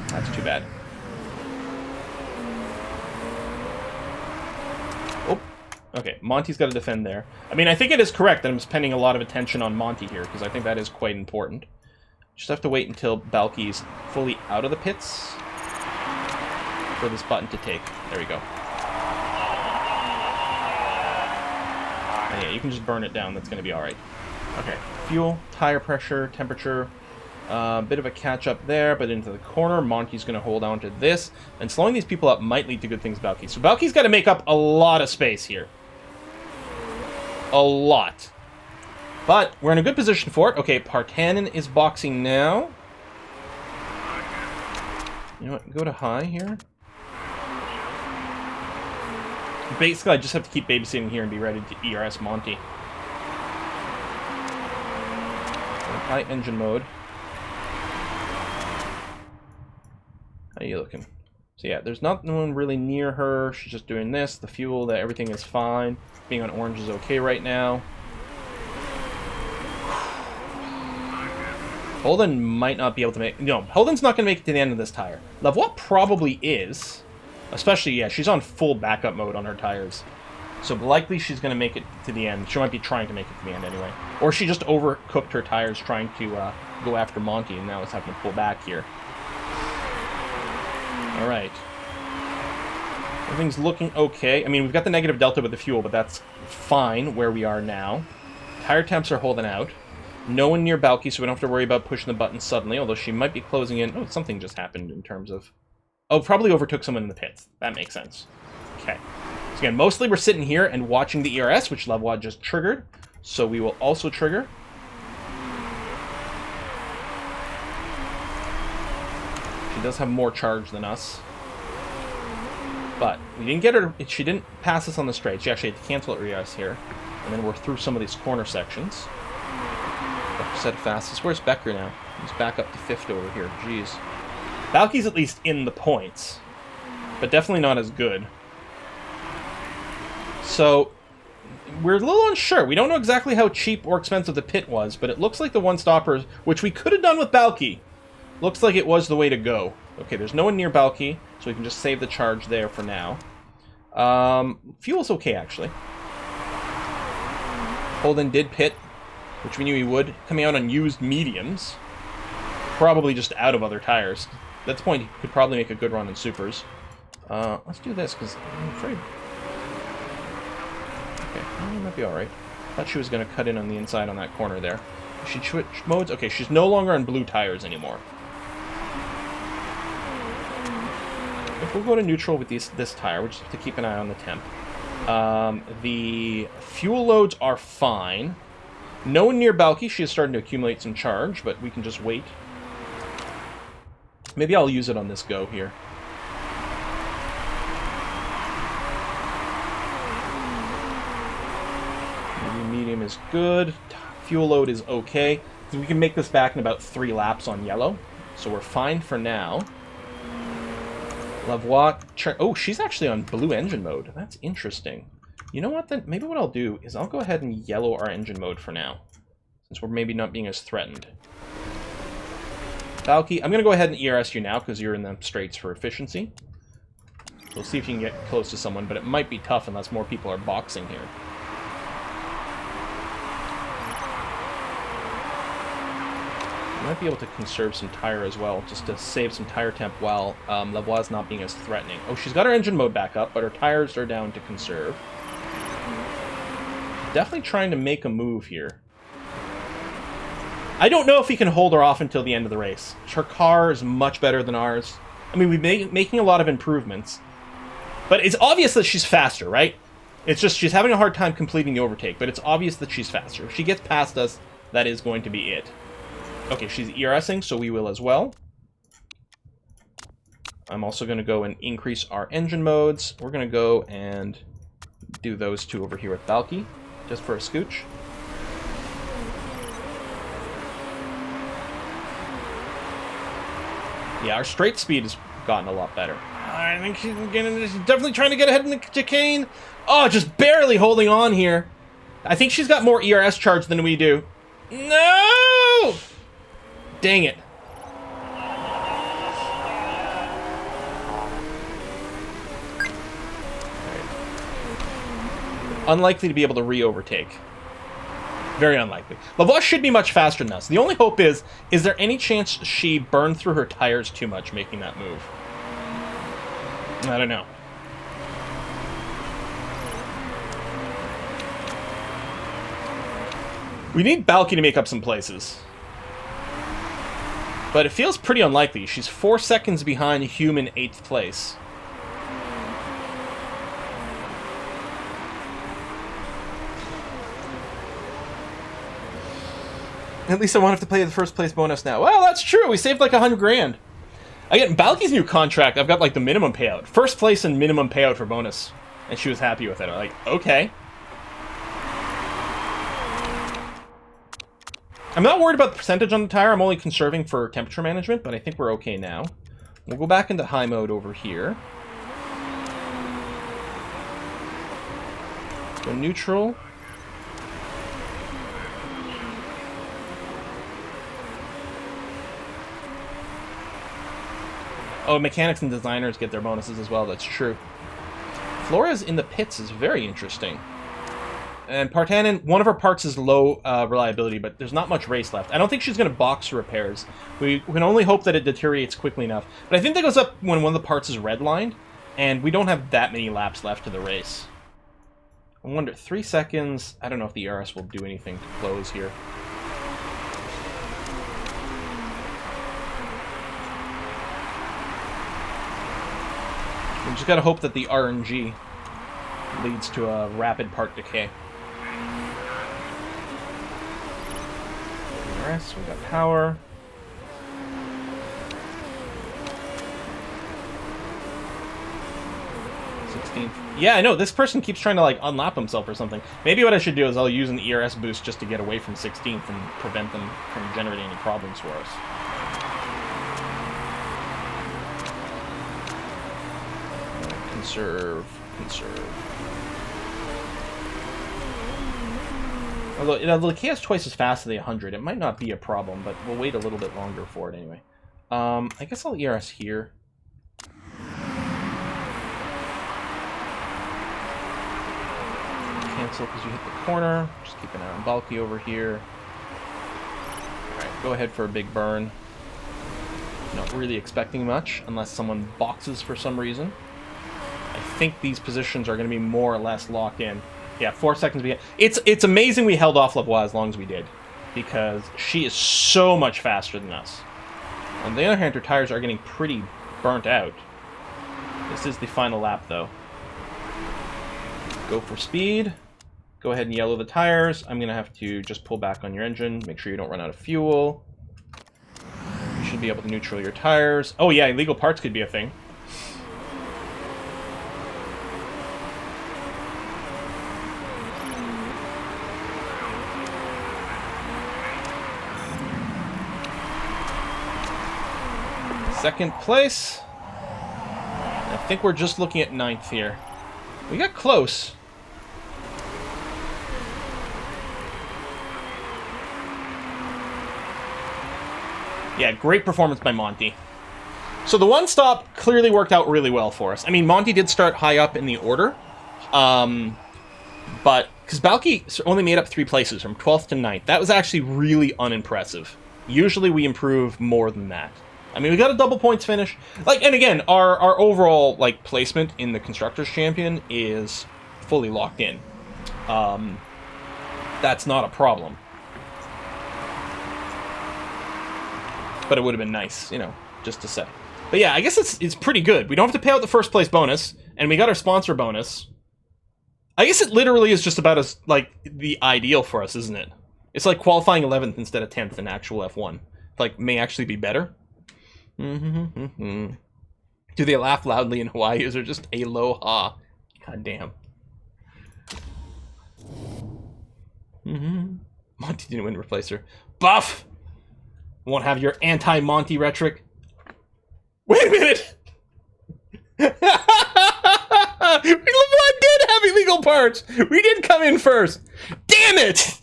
That's too bad. Oh, okay. Monty's got to defend there. I mean, I think it is correct that I'm spending a lot of attention on Monty here, because I think that is quite important. Just have to wait until Balky's fully out of the pits for this button to take. There we go. And yeah, you can just burn it down. That's going to be all right. Okay. Fuel, tire pressure, temperature. Bit of a catch-up there, but into the corner. Monty's going to hold on to this. And slowing these people up might lead to good things, Balky. So Balky's got to make up a lot of space here. A lot. But we're in a good position for it. Okay, Partanen is boxing now. You know what? Go to high here. Basically, I just have to keep babysitting here and be ready to ERS Monty. High engine mode. How are you looking? So yeah, there's not no one really near her. She's just doing this. The fuel, everything is fine. Being on orange is okay right now. Holden might not be able to make... No, Holden's not going to make it to the end of this tire. Lavoie probably is. Especially, yeah, she's on full backup mode on her tires. So likely she's going to make it to the end. She might be trying to make it to the end anyway. Or she just overcooked her tires trying to go after Monty, and now it's having to pull back here. Alright. Everything's looking okay. I mean, we've got the negative delta with the fuel, but that's fine where we are now. Tire temps are holding out. No one near Balky, so we don't have to worry about pushing the button suddenly, although she might be closing in. Oh, something just happened in terms of... Oh, probably overtook someone in the pits. That makes sense. Okay. So again, mostly we're sitting here and watching the ERS, which Lavoie just triggered. So we will also trigger. She does have more charge than us. But we didn't get her... She didn't pass us on the straight. She actually had to cancel her ERS here. And then we're through some of these corner sections. Becker set fastest. Where's Becker now? He's back up to 5th over here. Jeez. Balky's at least in the points, but definitely not as good. So, we're a little unsure. We don't know exactly how cheap or expensive the pit was, but it looks like the one-stopper, which we could have done with Balky, looks like it was the way to go. Okay, there's no one near Balky, so we can just save the charge there for now. Fuel's okay, actually. Holden did pit, which we knew he would, coming out on used mediums. Probably just out of other tires. At this point, he could probably make a good run in supers. Let's do this, because I'm afraid... Okay, well, might be alright. Thought she was going to cut in on the inside on that corner there. She switched modes? Okay, she's no longer on blue tires anymore. If we'll go to neutral with this tire, we just have to keep an eye on the temp. The fuel loads are fine. No one near Balky. She is starting to accumulate some charge, but we can just wait. Maybe I'll use it on this go here. Medium is good. Fuel load is okay. So we can make this back in about 3 laps on yellow. So we're fine for now. Lavoie. Oh, she's actually on blue engine mode. That's interesting. You know what, then? Maybe what I'll do is I'll go ahead and yellow our engine mode for now. Since we're maybe not being as threatened. Balky, I'm going to go ahead and ERS you now because you're in the straights for efficiency. We'll see if you can get close to someone, but it might be tough unless more people are boxing here. Might be able to conserve some tire as well, just to save some tire temp while Lavoie's not being as threatening. Oh, she's got her engine mode back up, but her tires are down to conserve. Definitely trying to make a move here. I don't know if he can hold her off until the end of the race. Her car is much better than ours. I mean, we've been making a lot of improvements. But it's obvious that she's faster, right? It's just she's having a hard time completing the overtake, but it's obvious that she's faster. If she gets past us, that is going to be it. Okay, she's ERSing, so we will as well. I'm also going to go and increase our engine modes. We're going to go and do those two over here with Balky, just for a scooch. Yeah, our straight speed has gotten a lot better. I think she's definitely trying to get ahead in the chicane. Oh, just barely holding on here. I think she's got more ERS charge than we do. No! Dang it. Unlikely to be able to re-overtake. Very unlikely. Lavoie should be much faster than us. The only hope is there any chance she burned through her tires too much making that move? I don't know. We need Balky to make up some places. But it feels pretty unlikely. She's 4 seconds behind Hume in 8th place. At least I won't have to play the first place bonus now. Well, that's true. We saved like 100 grand. Again, Balky's new contract, I've got like the minimum payout. First place and minimum payout for bonus. And she was happy with it. I'm like, okay. I'm not worried about the percentage on the tire. I'm only conserving for temperature management, but I think we're okay now. We'll go back into high mode over here. Go neutral. Oh, mechanics and designers get their bonuses as well. That's true. Flores in the pits is very interesting. And Partanen, one of her parts is low reliability, but there's not much race left. I don't think she's going to box her repairs. We can only hope that it deteriorates quickly enough. But I think that goes up when one of the parts is redlined, and we don't have that many laps left to the race. I wonder, 3 seconds. I don't know if the ERS will do anything to close here. We just got to hope that the RNG leads to a rapid part decay. We got power. 16th. Yeah, I know. This person keeps trying to like unlap himself or something. Maybe what I should do is I'll use an ERS boost just to get away from 16th and prevent them from generating any problems for us. Conserve. Although the K is twice as fast as the 100, it might not be a problem, but we'll wait a little bit longer for it anyway. I guess I'll ERS here. Cancel because you hit the corner. Just keep an eye on bulky over here. Alright, go ahead for a big burn. Not really expecting much, unless someone boxes for some reason. I think these positions are going to be more or less locked in. Yeah, 4 seconds behind. It's amazing we held off Lavoie as long as we did, because she is so much faster than us. On the other hand, her tires are getting pretty burnt out. This is the final lap, though. Go for speed. Go ahead and yellow the tires. I'm going to have to just pull back on your engine. Make sure you don't run out of fuel. You should be able to neutral your tires. Oh yeah, illegal parts could be a thing. Second place. I think we're just looking at 9th here. We got close. Yeah, great performance by Monty. So the one stop clearly worked out really well for us. I mean, Monty did start high up in the order. But, because Balky only made up 3 places from 12th to 9th. That was actually really unimpressive. Usually we improve more than that. I mean, we got a double points finish. Like, and again, our overall, like, placement in the Constructors' Champion is fully locked in. That's not a problem. But it would have been nice, you know, just to say. But yeah, I guess it's pretty good. We don't have to pay out the first place bonus, and we got our sponsor bonus. I guess it literally is just about as, like, the ideal for us, isn't it? It's like qualifying 11th instead of 10th in actual F1. Like, may actually be better. Do they laugh loudly in Hawaii? Is there just aloha? God damn. Monty didn't win replacer. Buff! Won't have your anti-Monty rhetoric. Wait a minute! LeBron did have illegal parts! We did come in first! Damn it!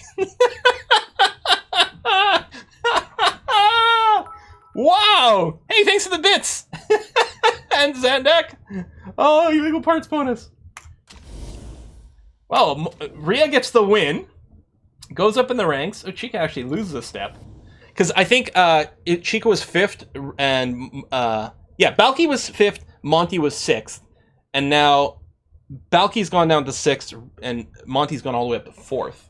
Wow! Hey, thanks for the bits! And Zandek! Oh, illegal parts bonus. Well, Rhea gets the win. Goes up in the ranks. Oh, Chica actually loses a step. Because I think Chica was 5th, and... yeah, Balky was 5th, Monty was 6th. And now Balky's gone down to 6th, and Monty's gone all the way up to 4th.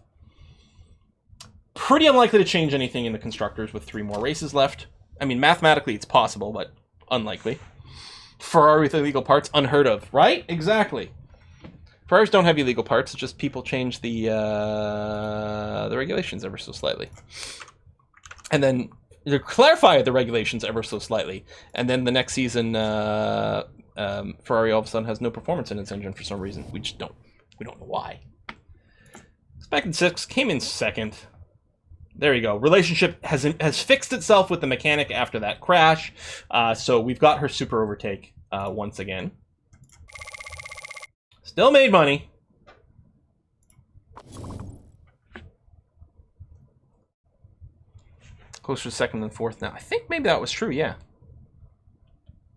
Pretty unlikely to change anything in the Constructors with 3 more races left. I mean, mathematically it's possible, but unlikely. Ferrari with illegal parts, unheard of, right? Exactly. Ferraris don't have illegal parts, it's just people change the regulations ever so slightly. And then they clarify the regulations ever so slightly. And then the next season, Ferrari all of a sudden has no performance in its engine for some reason. We don't know why. Back in 6th, came in 2nd. There you go. Relationship has fixed itself with the mechanic after that crash. So we've got her super overtake once again. Still made money. Closer to 2nd than 4th now. I think maybe that was true, yeah.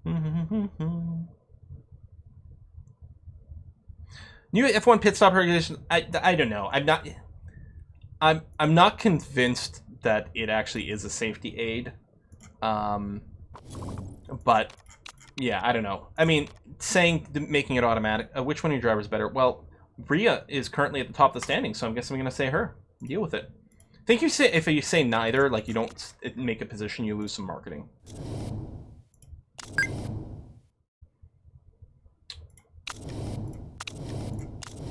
New F1 pit stop regulations. I don't know. I'm not convinced that it actually is a safety aid. But yeah, I don't know. I mean, making it automatic. Which one of your drivers better? Well, Rhea is currently at the top of the standings, so I'm guessing I'm going to say her. Deal with it. I think if you say neither, like you don't make a position, you lose some marketing.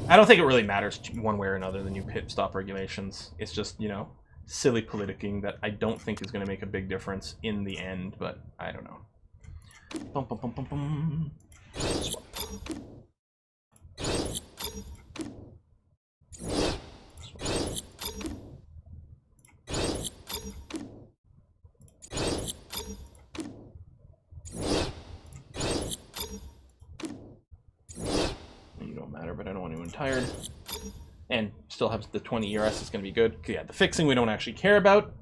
I don't think it really matters one way or another, the new pit stop regulations. It's just, you know, silly politicking that I don't think is going to make a big difference in the end, but I don't know. Bum, bum, bum, bum, bum. Swap. You don't matter, but I don't want anyone tired. And still have the 20 ERS is going to be good. Yeah, the fixing we don't actually care about.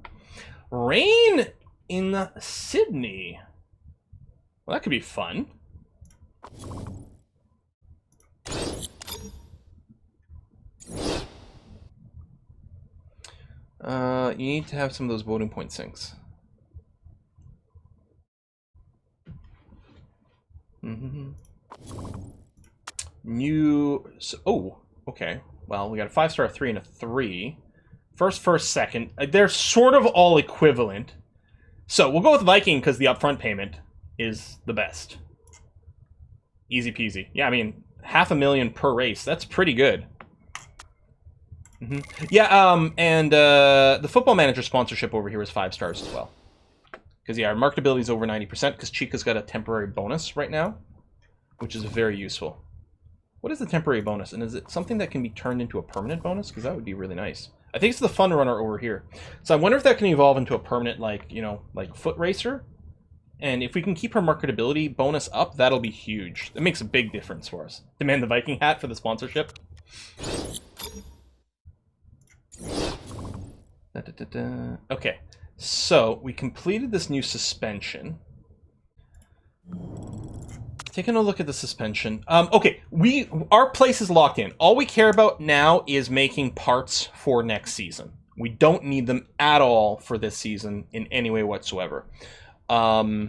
Rain in Sydney. Well, that could be fun. You need to have some of those voting point sinks. Oh, okay. Well, we got a 5-star, a 3, and a 3. First, second. They're sort of all equivalent. So we'll go with Viking because the upfront payment is the best. Easy peasy. Yeah, I mean, $500,000 per race. That's pretty good. Yeah, and the Football Manager sponsorship over here is 5 stars as well. Because, yeah, our marketability is over 90% because Chica's got a temporary bonus right now, which is very useful. What is the temporary bonus? And is it something that can be turned into a permanent bonus? Because that would be really nice. I think it's the Fun Runner over here. So I wonder if that can evolve into a permanent, like, you know, like Foot Racer. And if we can keep her marketability bonus up, that'll be huge. It makes a big difference for us. Demand the Viking hat for the sponsorship. Okay, so we completed this new suspension. Taking a look at the suspension. Okay, our place is locked in. All we care about now is making parts for next season. We don't need them at all for this season in any way whatsoever. Now,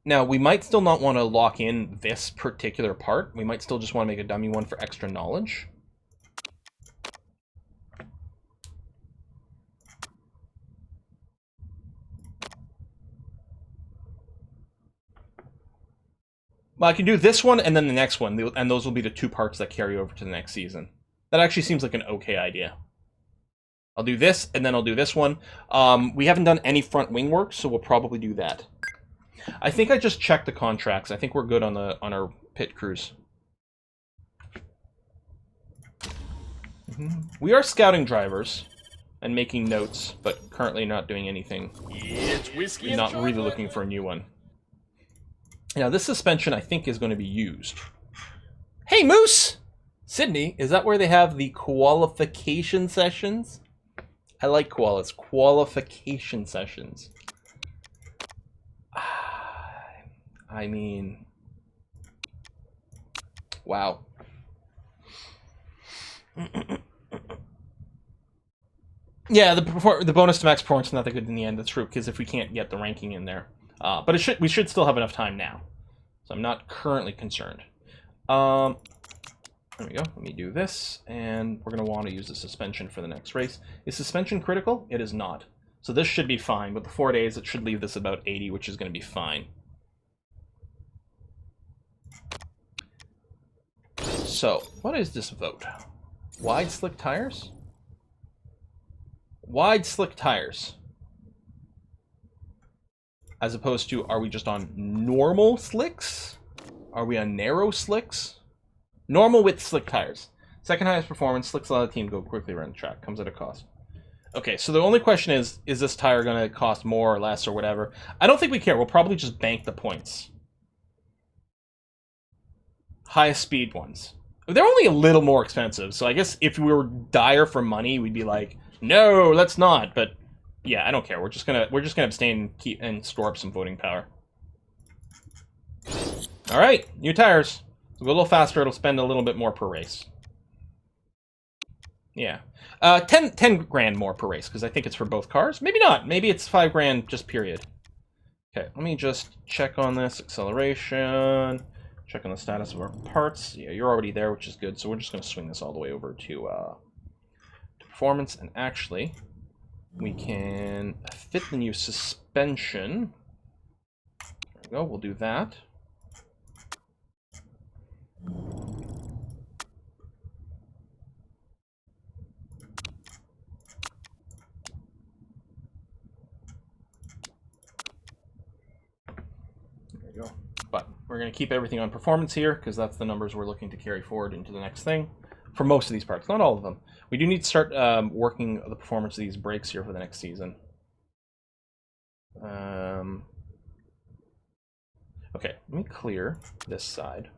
we might still not want to lock in this particular part. We might still just want to make a dummy one for extra knowledge. Well, I can do this one and then the next one, and those will be the 2 parts that carry over to the next season. That actually seems like an okay idea. I'll do this, and then I'll do this one. We haven't done any front wing work, so we'll probably do that. I think I just checked the contracts. I think we're good on our pit crews. We are scouting drivers and making notes, but currently not doing anything. It's whiskey and not really chocolate. looking for a new one. Now, this suspension, I think, is going to be used. Hey, Moose! Sydney, is that where they have the qualification sessions? I like koalas. Qualification sessions. I mean... Wow. Yeah, the bonus to max performance is not that good in the end. That's true, because if we can't get the ranking in there. But we should still have enough time now. So I'm not currently concerned. There we go. Let me do this. And we're going to want to use the suspension for the next race. Is suspension critical? It is not. So this should be fine. With the 4 days, it should leave this about 80, which is going to be fine. So, what is this vote? Wide slick tires? Wide slick tires. As opposed to, are we just on normal slicks? Are we on narrow slicks? Normal width slick tires. Second highest performance, slicks allow the team to go quickly around the track. Comes at a cost. Okay, so the only question is this tire going to cost more or less or whatever? I don't think we care. We'll probably just bank the points. Highest speed ones. They're only a little more expensive, so I guess if we were dire for money, we'd be like, no, let's not. But yeah, I don't care. We're just gonna abstain and store up some voting power. All right, new tires. So go a little faster. It'll spend a little bit more per race. Yeah, 10 grand more per race because I think it's for both cars. Maybe not. Maybe it's 5 grand just period. Okay, let me just check on this acceleration. Check on the status of our parts. Yeah, you're already there, which is good. So we're just going to swing this all the way over to performance. And actually, we can fit the new suspension. There we go. We'll do that. There we go. But we're going to keep everything on performance here because that's the numbers we're looking to carry forward into the next thing for most of these parts. Not all of them. We do need to start working the performance of these brakes here for the next season. Okay, let me clear this side.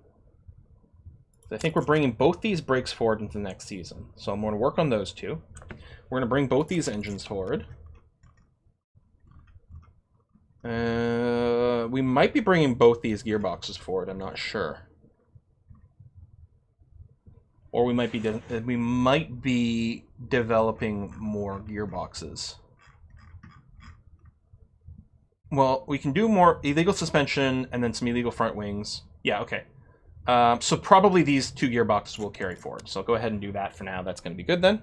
I think we're bringing both these brakes forward into the next season. So I'm going to work on those two. We're going to bring both these engines forward. We might be bringing both these gearboxes forward. I'm not sure. Or we might be developing more gearboxes. Well, we can do more illegal suspension and then some illegal front wings. Yeah, okay. So probably these two gearboxes will carry forward. So I'll go ahead and do that for now. That's going to be good then.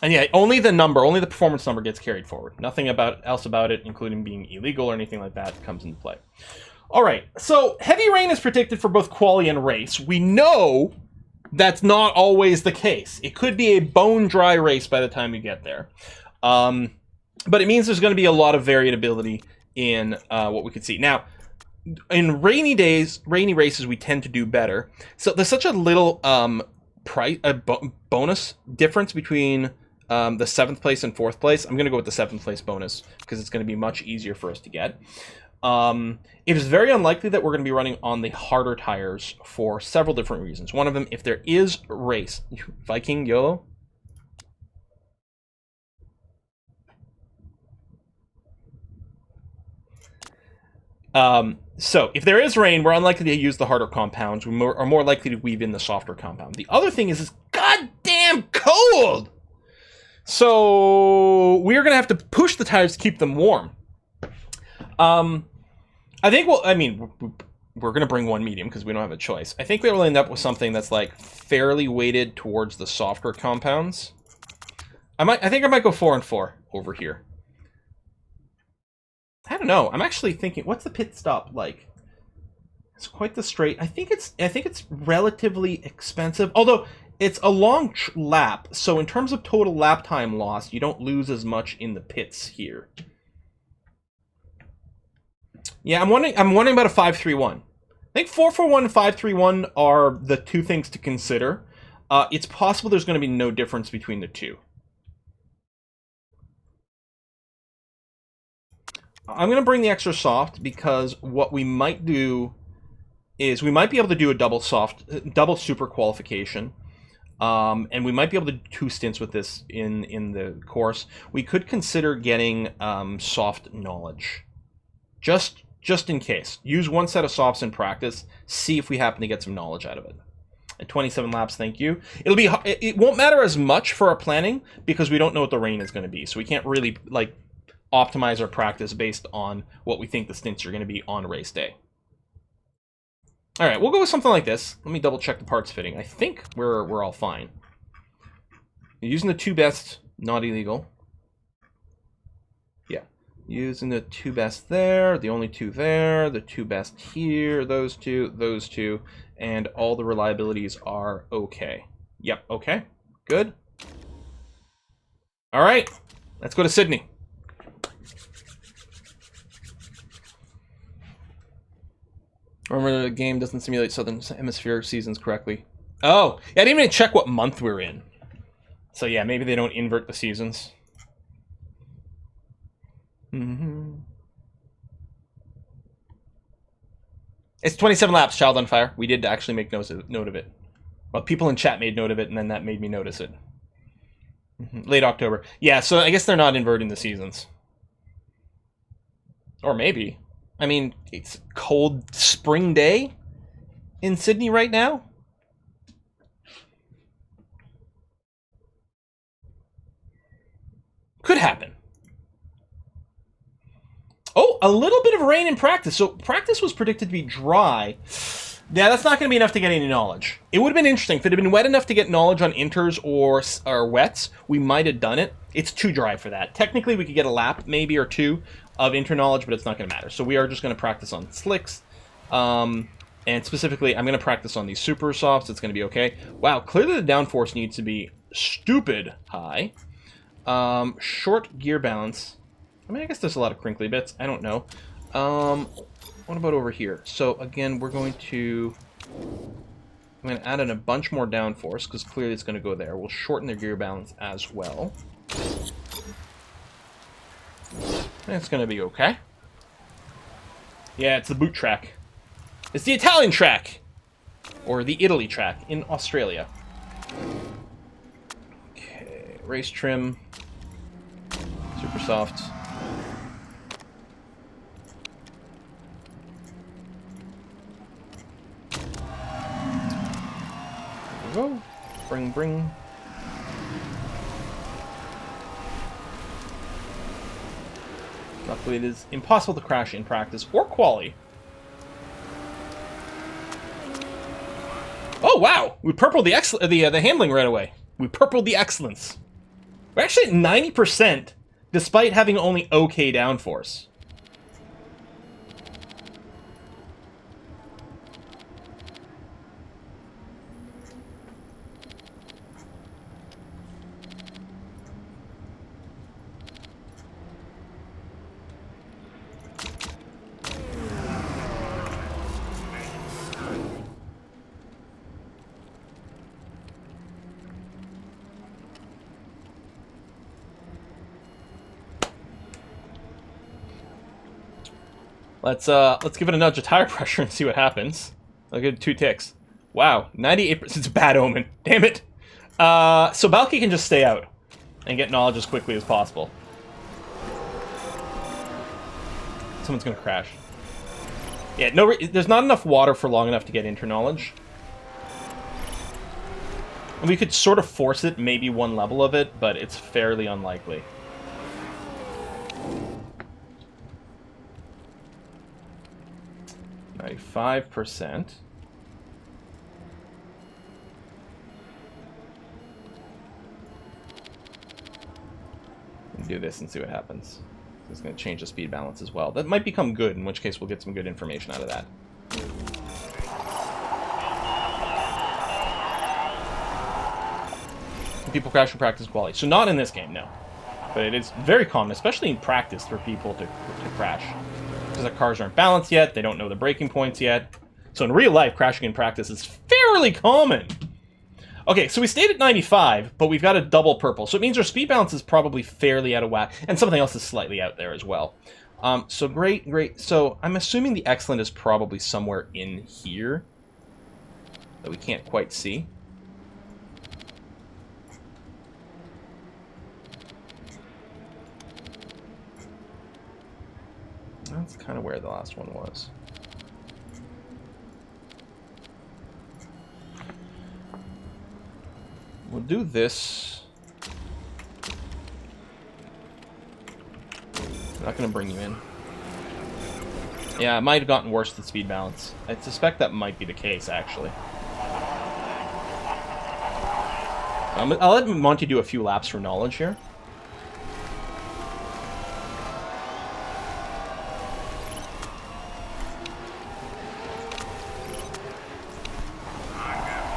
And yeah, only the performance number gets carried forward. Nothing else about it, including being illegal or anything like that, comes into play. All right, so heavy rain is predicted for both quali and race. We know that's not always the case. It could be a bone dry race by the time we get there. But it means there's going to be a lot of variability in what we could see. Now, in rainy races, we tend to do better. So there's such a little bonus difference between the 7th place and 4th place. I'm going to go with the 7th place bonus because it's going to be much easier for us to get. It is very unlikely that we're going to be running on the harder tires for several different reasons. One of them, if there is a race, Viking YOLO. So if there is rain, we're unlikely to use the harder compounds. We are more likely to weave in the softer compound. The other thing is it's goddamn cold. So we're going to have to push the tires to keep them warm. I think we're going to bring one medium because we don't have a choice. I think we'll end up with something that's like fairly weighted towards the softer compounds. I think I might go 4 and 4 over here. I don't know. I'm actually thinking, what's the pit stop like? It's quite the straight. I think it's relatively expensive, although it's a long lap. So in terms of total lap time lost, you don't lose as much in the pits here. Yeah, I'm wondering about a 5-3-1. I think 4-4-1 and 5-3-1 are the two things to consider. It's possible there's going to be no difference between the two. I'm going to bring the extra soft because what we might do is we might be able to do a double super qualification. And we might be able to do 2 stints with this in the course. We could consider getting soft knowledge. Just in case. Use 1 set of softs in practice. See if we happen to get some knowledge out of it. At 27 laps, thank you. It won't matter as much for our planning because we don't know what the rain is going to be. So we can't really optimize our practice based on what we think the stints are going to be on race day. All right, we'll go with something like this. Let me double check the parts fitting. I think we're all fine. Using the 2 best, not illegal. Yeah, using the 2 best there, the only 2 there, the 2 best here, those two, and all the reliabilities are okay. Yep, okay, good. All right, let's go to Sydney. Remember, the game doesn't simulate Southern Hemisphere seasons correctly. Oh, yeah, I didn't even check what month we're in. So yeah, maybe they don't invert the seasons. It's 27 laps, Child on Fire. We did actually make note of it. Well, people in chat made note of it, and then that made me notice it. Late October. Yeah, so I guess they're not inverting the seasons. Or maybe. I mean, it's a cold spring day in Sydney right now. Could happen. Oh, a little bit of rain in practice. So practice was predicted to be dry. Yeah, that's not going to be enough to get any knowledge. It would have been interesting. If it had been wet enough to get knowledge on inters or wets, we might have done it. It's too dry for that. Technically, we could get a lap, maybe, or 2 of inter knowledge, but it's not going to matter. So we are just going to practice on slicks. And specifically, I'm going to practice on these super softs. It's going to be okay. Wow, clearly the downforce needs to be stupid high. Short gear balance. I mean, I guess there's a lot of crinkly bits. I don't know. What about over here? So again, I'm going to add in a bunch more downforce because clearly it's going to go there. We'll shorten their gear balance as well. It's going to be okay. Yeah, it's the boot track. It's the Italian track! Or the Italy track in Australia. Okay, race trim. Super soft. There we go. Bring. Luckily, it is impossible to crash in practice or quali. Oh wow! We purpled the handling right away. We purpled the excellence. We're actually at 90%, despite having only OK downforce. Let's give it a nudge of tire pressure and see what happens. I'll give it 2 ticks. Wow, 98%. It's a bad omen. Damn it. So Balky can just stay out and get knowledge as quickly as possible. Someone's gonna crash. Yeah, there's not enough water for long enough to get inter-knowledge. And we could sort of force it, maybe one level of it, but it's fairly unlikely. Right, 5%. Do this and see what happens. It's going to change the speed balance as well. That might become good, in which case we'll get some good information out of that. People crash in practice quality. So not in this game, no. But it is very common, especially in practice, for people to crash. Because their cars aren't balanced yet, they don't know the braking points yet. So in real life, crashing in practice is fairly common. Okay, so we stayed at 95, but we've got a double purple. So it means our speed balance is probably fairly out of whack. And something else is slightly out there as well. So great. So I'm assuming the excellent is probably somewhere in here that we can't quite see. That's kind of where the last one was. We'll do this. I'm not going to bring you in. Yeah, it might have gotten worse with speed balance. I suspect that might be the case, actually. I'll let Monty do a few laps for knowledge here.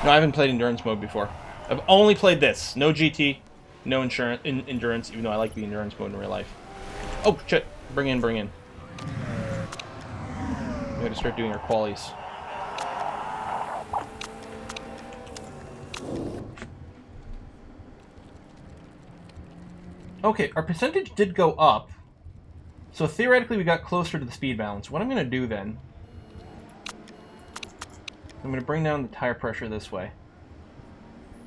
No, I haven't played endurance mode before. I've only played this. No GT, no endurance, even though I like the endurance mode in real life. Oh, shit. Bring in. We gotta start doing our qualies. Okay, our percentage did go up. So theoretically we got closer to the speed balance. What I'm gonna do then, I'm going to bring down the tire pressure this way.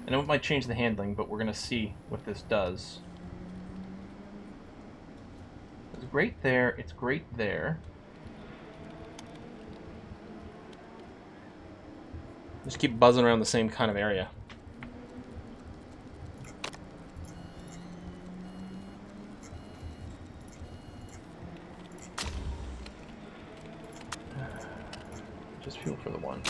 I know it might change the handling, but we're going to see what this does. It's great there. It's great there. Just keep buzzing around the same kind of area. Just fuel for the one.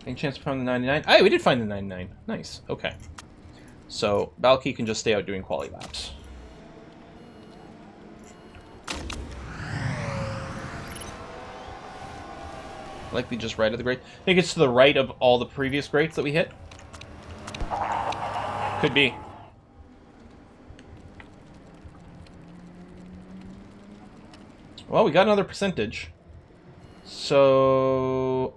Any chance to find the 99? Hey, we did find the 99. Nice. Okay. So, Balky can just stay out doing quality laps. Likely just right of the grate. I think it's to the right of all the previous grates that we hit. Could be. Well, we got another percentage. So...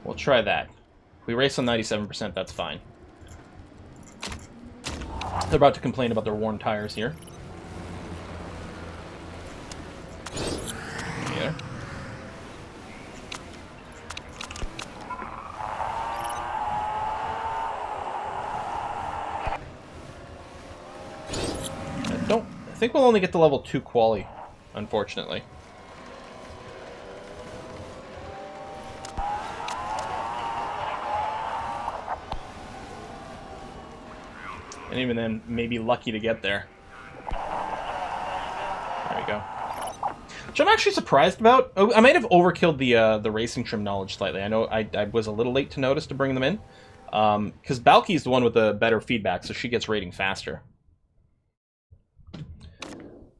We'll try that. If we race on 97%, that's fine. They're about to complain about their worn tires here. Here. I think we'll only get to level 2 quali, unfortunately. And even then, maybe lucky to get there. There we go. Which I'm actually surprised about. I might have overkilled the racing trim knowledge slightly. I know I was a little late to notice to bring them in. Because Balky's the one with the better feedback, so she gets rating faster.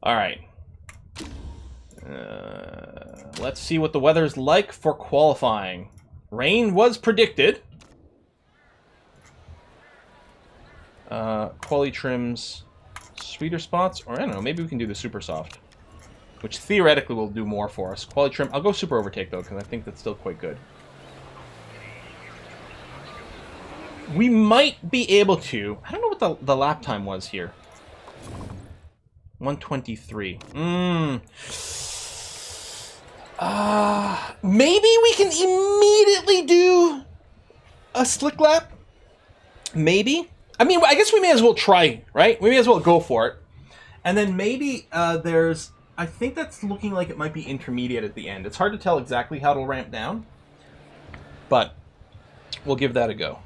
Alright. Let's see what the weather's like for qualifying. Rain was predicted. Quali trims, sweeter spots, or I don't know, maybe we can do the super soft, which theoretically will do more for us. Quali trim, I'll go super overtake though, because I think that's still quite good. We might be able to, I don't know what the lap time was here. 123. Maybe we can immediately do a slick lap? Maybe? I mean, I guess we may as well try, right? We may as well go for it. And then maybe there's... I think that's looking like it might be intermediate at the end. It's hard to tell exactly how it'll ramp down. But we'll give that a go.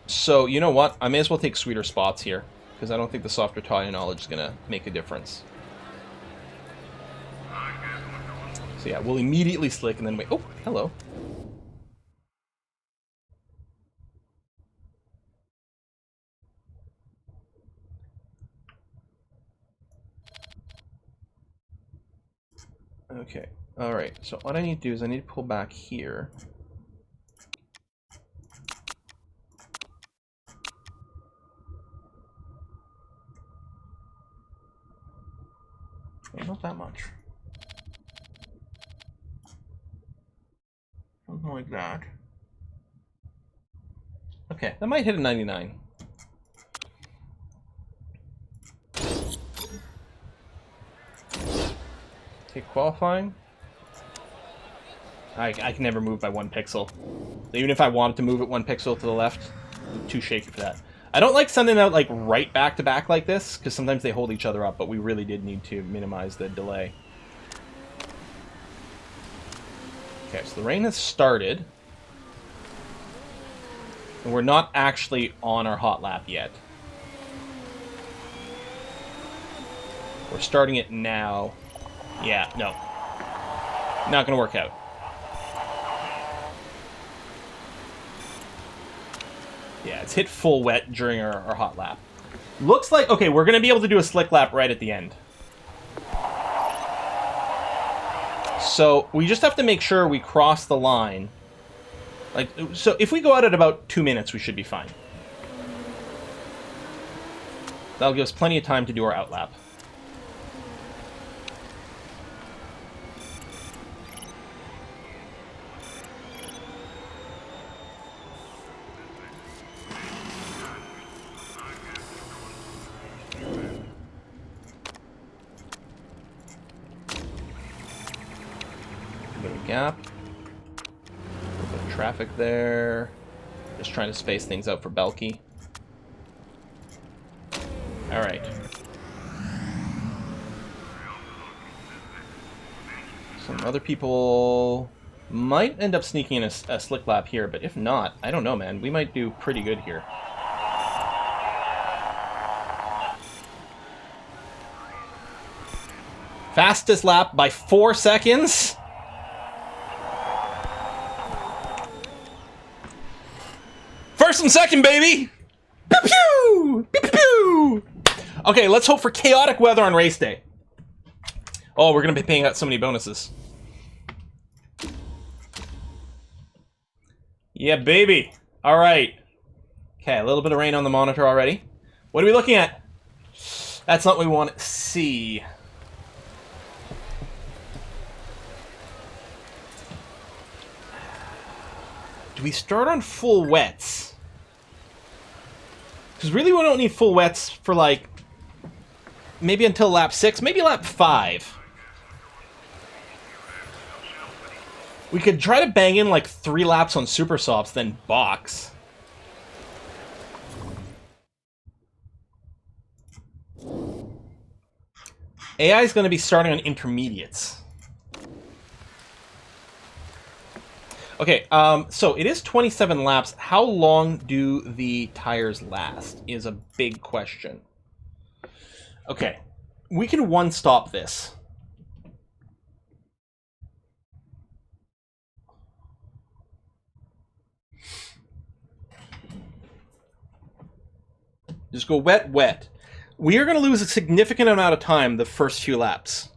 So, you know what? I may as well take sweeter spots here. Because I don't think the softer tire knowledge is going to make a difference. So yeah, we'll immediately slick and then wait. Oh, hello. Okay, alright. So what I need to do is I need to pull back here. Well, not that much. Something like that. Okay, that might hit a 99. Okay, qualifying. I can never move by 1 pixel. Even if I wanted to move it 1 pixel to the left, I'm too shaky for that. I don't like sending out like right back to back like this, because sometimes they hold each other up, but we really did need to minimize the delay. Okay, so the rain has started. And we're not actually on our hot lap yet. We're starting it now. Yeah, no. Not gonna work out. Yeah, it's hit full wet during our hot lap. Looks like, okay, we're gonna be able to do a slick lap right at the end. So we just have to make sure we cross the line. Like, so if we go out at about 2 minutes, we should be fine. That'll give us plenty of time to do our outlap. Gap. A little bit of traffic there. Just trying to space things out for Belky. Alright. Some other people might end up sneaking in a slick lap here, but if not, I don't know, man. We might do pretty good here. Fastest lap by 4 seconds. First and second, baby! Pew pew! Pew pew pew! Okay, let's hope for chaotic weather on race day. Oh, we're gonna be paying out so many bonuses. Yeah, baby. Alright. Okay, a little bit of rain on the monitor already. What are we looking at? That's not what we want to see. Do we start on full wets? Because really we don't need full wets for, like, maybe until lap 6, maybe lap 5. We could try to bang in, like, 3 laps on super softs, then box. AI is going to be starting on intermediates. Okay, so it is 27 laps. How long do the tires last is a big question. Okay, we can one-stop this. Just go wet, wet. We are going to lose a significant amount of time the first few laps.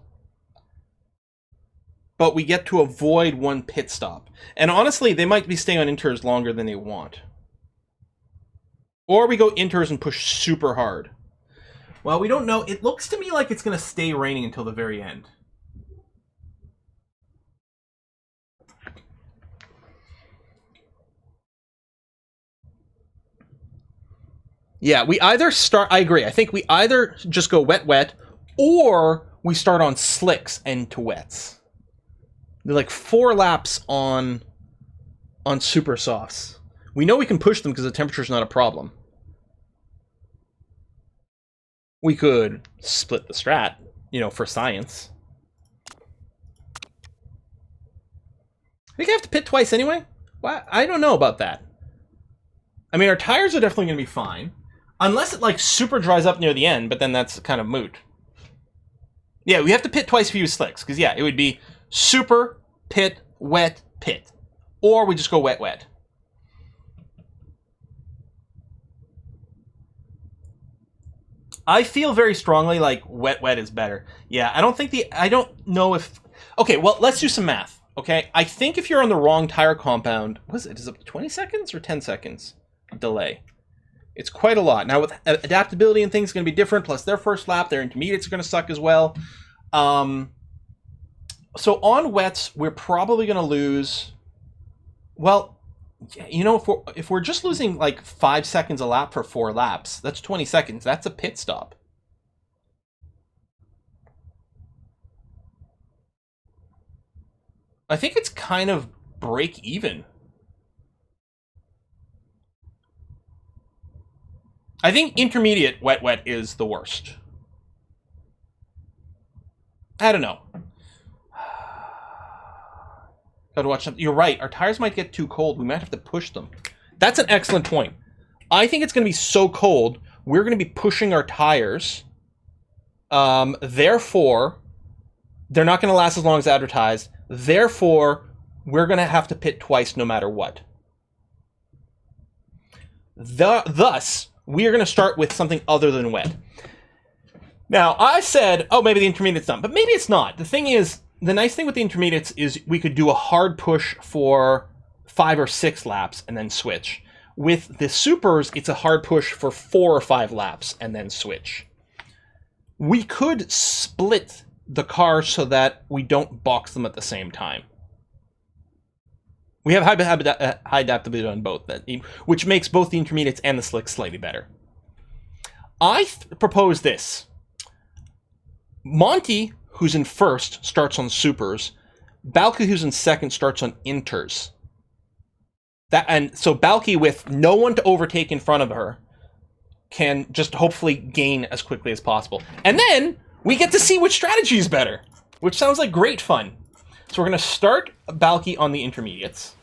But we get to avoid one pit stop. And honestly, they might be staying on inters longer than they want. Or we go inters and push super hard. Well, we don't know. It looks to me like it's going to stay raining until the very end. Yeah, we either start... I agree. I think we either just go wet, wet, or we start on slicks and to wets. They're like 4 laps on super softs. We know we can push them because the temperature's not a problem. We could split the strat, you know, for science. I think I have to pit twice anyway? Well, I don't know about that. I mean, our tires are definitely going to be fine. Unless it, like, super dries up near the end, but then that's kind of moot. Yeah, we have to pit twice if you use slicks. Because, yeah, it would be super, pit, wet, pit. Or we just go wet, wet. I feel very strongly like wet, wet is better. Yeah, I don't know if... Okay, well, let's do some math, okay? I think if you're on the wrong tire compound... Is it 20 seconds or 10 seconds delay? It's quite a lot. Now, with adaptability and things, it's going to be different. Plus, their first lap, their intermediates are going to suck as well. So on wets, we're probably going to lose... Well, you know, if we're just losing like 5 seconds a lap for 4 laps, that's 20 seconds. That's a pit stop. I think it's kind of break even. I think intermediate wet, wet is the worst. I don't know. Gotta watch something. You're right. Our tires might get too cold. We might have to push them. That's an excellent point. I think it's going to be so cold, we're going to be pushing our tires. Therefore, they're not going to last as long as advertised. Therefore, we're going to have to pit twice no matter what. Thus, we are going to start with something other than wet. Now, I said, oh, maybe the intermediate's done. But maybe it's not. The thing is, the nice thing with the intermediates is we could do a hard push for 5 or 6 laps and then switch. With the supers, it's a hard push for 4 or 5 laps and then switch. We could split the cars so that we don't box them at the same time. We have high adaptability on both, which makes both the intermediates and the slicks slightly better. I propose this. Monty, who's in first, starts on supers. Balky, who's in second, starts on inters. And so Balky, with no one to overtake in front of her, can just hopefully gain as quickly as possible. And then we get to see which strategy is better, which sounds like great fun. So we're going to start Balky on the intermediates.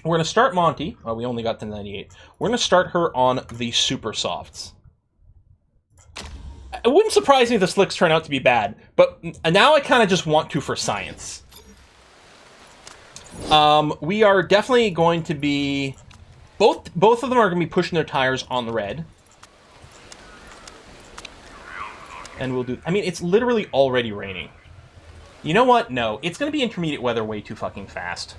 We're going to start Monty. Oh, we only got to 98. We're going to start her on the super softs. It wouldn't surprise me if the slicks turn out to be bad, but now I kind of just want to for science. We are definitely going to be... Both of them are going to be pushing their tires on the red. And we'll do... I mean, it's literally already raining. You know what? No, it's going to be intermediate weather way too fucking fast.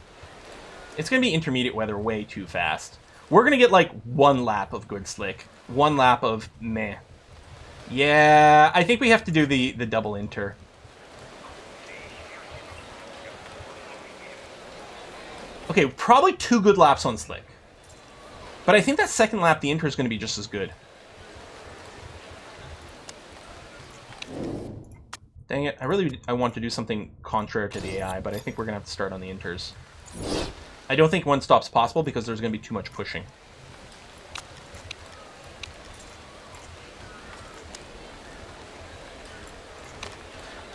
It's going to be intermediate weather way too fast. We're going to get, like, 1 lap of good slick. 1 lap of meh. Yeah, I think we have to do the double inter. Okay, probably 2 good laps on slick. But I think that second lap, the Inter is going to be just as good. Dang it, I want to do something contrary to the AI, but I think we're going to have to start on the Inters. I don't think one stop's possible because there's going to be too much pushing.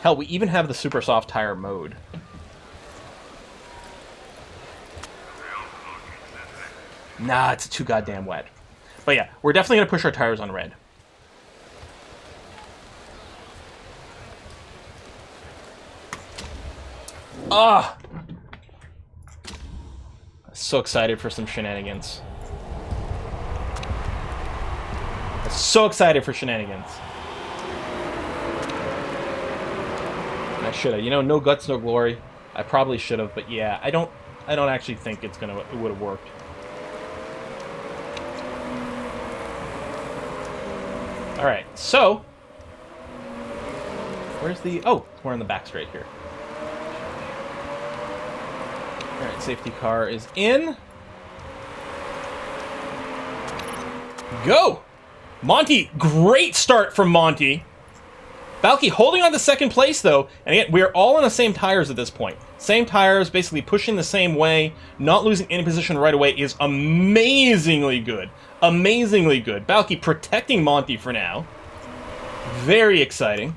Hell, we even have the super soft tire mode. Nah, it's too goddamn wet. But yeah, we're definitely going to push our tires on red. Ah! So excited for some shenanigans. So excited for shenanigans. I should have. You know, no guts, no glory. I probably should have, but yeah, I don't actually think it would have worked. Alright, so where's the... Oh, we're in the back straight here. Alright, safety car is in. Go! Monty, great start from Monty. Balky holding on to second place, though. And again, we're all on the same tires at this point. Same tires, basically pushing the same way. Not losing any position right away is amazingly good. Amazingly good. Balky protecting Monty for now. Very exciting.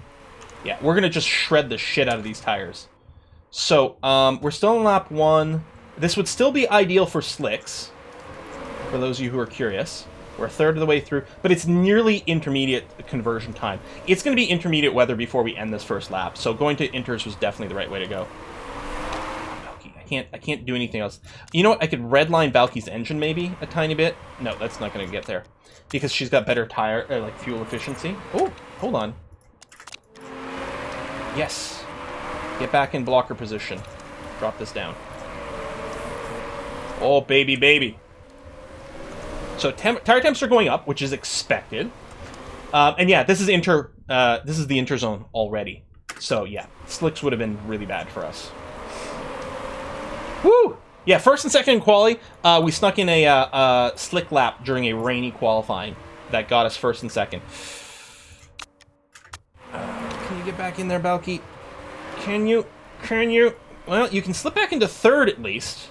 Yeah, we're going to just shred the shit out of these tires. So, we're still in lap 1. This would still be ideal for slicks, for those of you who are curious. We're a third of the way through, but it's nearly intermediate conversion time. It's going to be intermediate weather before we end this first lap, so going to inters was definitely the right way to go. I can't do anything else. You know what? I could redline Balky's engine maybe a tiny bit. No, that's not going to get there because she's got better tire, like fuel efficiency. Oh, hold on. Yes. Get back in blocker position. Drop this down. Oh, baby, baby. So tire temps are going up, which is expected. And yeah, this is the inter zone already. So yeah, slicks would have been really bad for us. Woo! Yeah, first and second in quali, we snuck in a slick lap during a rainy qualifying that got us first and second. Can you get back in there, Balky? Can you? Can you? Well, you can slip back into third at least.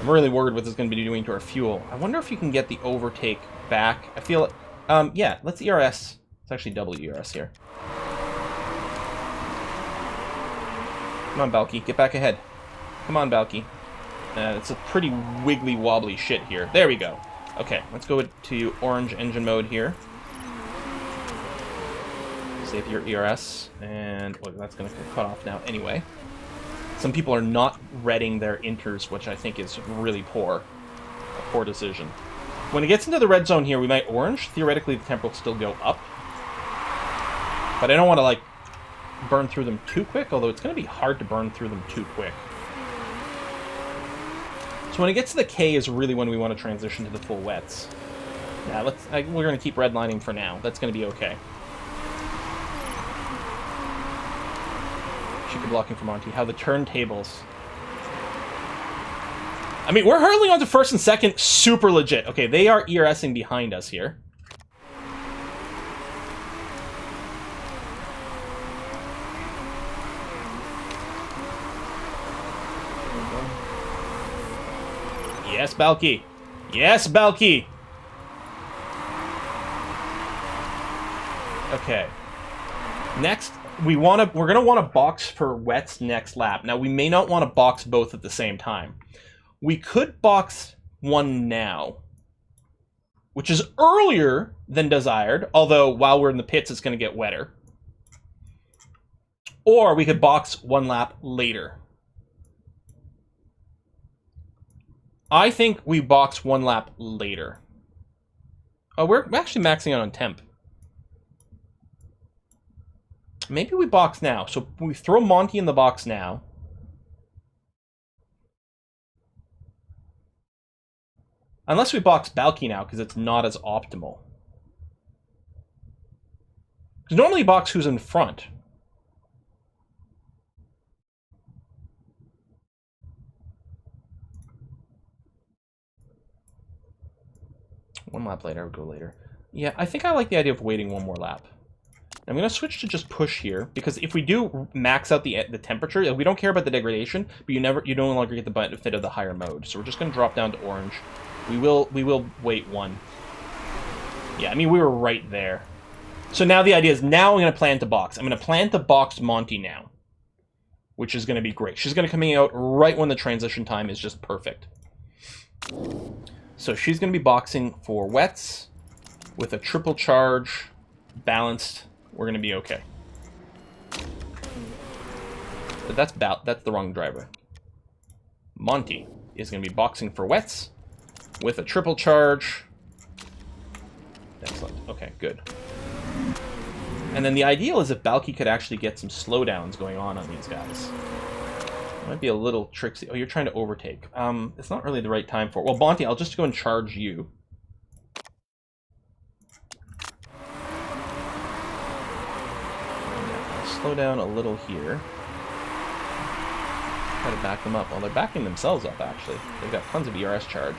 I'm really worried what this is going to be doing to our fuel. I wonder if you can get the overtake back. I feel... yeah, let's ERS. It's actually double ERS here. Come on, Balky. Get back ahead. Come on, Balky. It's a pretty wiggly wobbly shit here. There we go. Okay, let's go to orange engine mode here. Save your ERS. And well, that's going to get cut off now anyway. Some people are not redding their inters, which I think is really poor. A poor decision. When it gets into the red zone here, we might orange. Theoretically, the temp will still go up. But I don't want to, like, burn through them too quick, although it's going to be hard to burn through them too quick. So when it gets to the K is really when we want to transition to the full wets. Yeah, we're going to keep redlining for now. That's going to be okay. She could blocking for Monty. How the turntables. I mean, we're hurtling on to first and second. Super legit. Okay, they are ERSing behind us here. Yes, Balky. Yes, Balky. Okay. Next, we're gonna want to box for wets next lap. Now, we may not want to box both at the same time. We could box one now, which is earlier than desired, although while we're in the pits, it's going to get wetter. Or we could box one lap later. I think we box one lap later. Oh, we're actually maxing out on temp. Maybe we box now. So we throw Monty in the box now. Unless we box Balky now, because it's not as optimal. Because normally box who's in front. 1 lap later, I would go later. Yeah, I think I like the idea of waiting 1 more lap. I'm going to switch to just push here, because if we do max out the temperature, we don't care about the degradation, but you no longer get the benefit of the higher mode. So we're just going to drop down to orange. We will wait 1. Yeah, I mean, we were right there. So now the idea is, now I'm going to plan to box. I'm going to plan to box Monty now, which is going to be great. She's going to come out right when the transition time is just perfect. So she's going to be boxing for wets with a triple charge, balanced. We're going to be okay. But that's the wrong driver. Monty is going to be boxing for wets with a triple charge. Excellent. Okay, good. And then the ideal is if Balky could actually get some slowdowns going on these guys. It might be a little tricksy. Oh, you're trying to overtake. It's not really the right time for it. Well, Monty, I'll just go and charge you. Slow down a little here. Try to back them up. Well, they're backing themselves up, actually. They've got tons of ERS charge.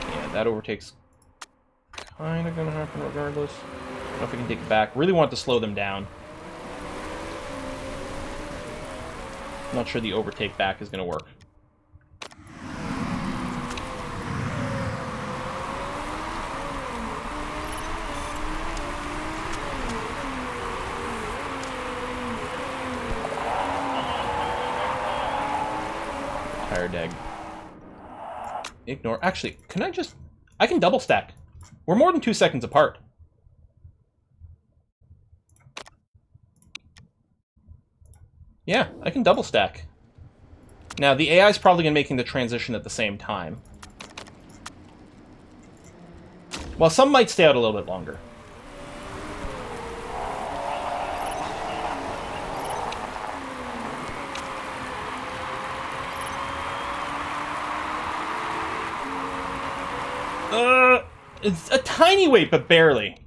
Yeah, that overtake's kind of going to happen regardless. I don't know if we can take it back. Really want to slow them down. Not sure the overtake back is going to work. Tire deg. Ignore. Actually, I can double stack. We're more than 2 seconds apart. Yeah, I can double stack. Now, the AI is probably going to be making the transition at the same time. Well, some might stay out a little bit longer. It's a tiny weight, but barely.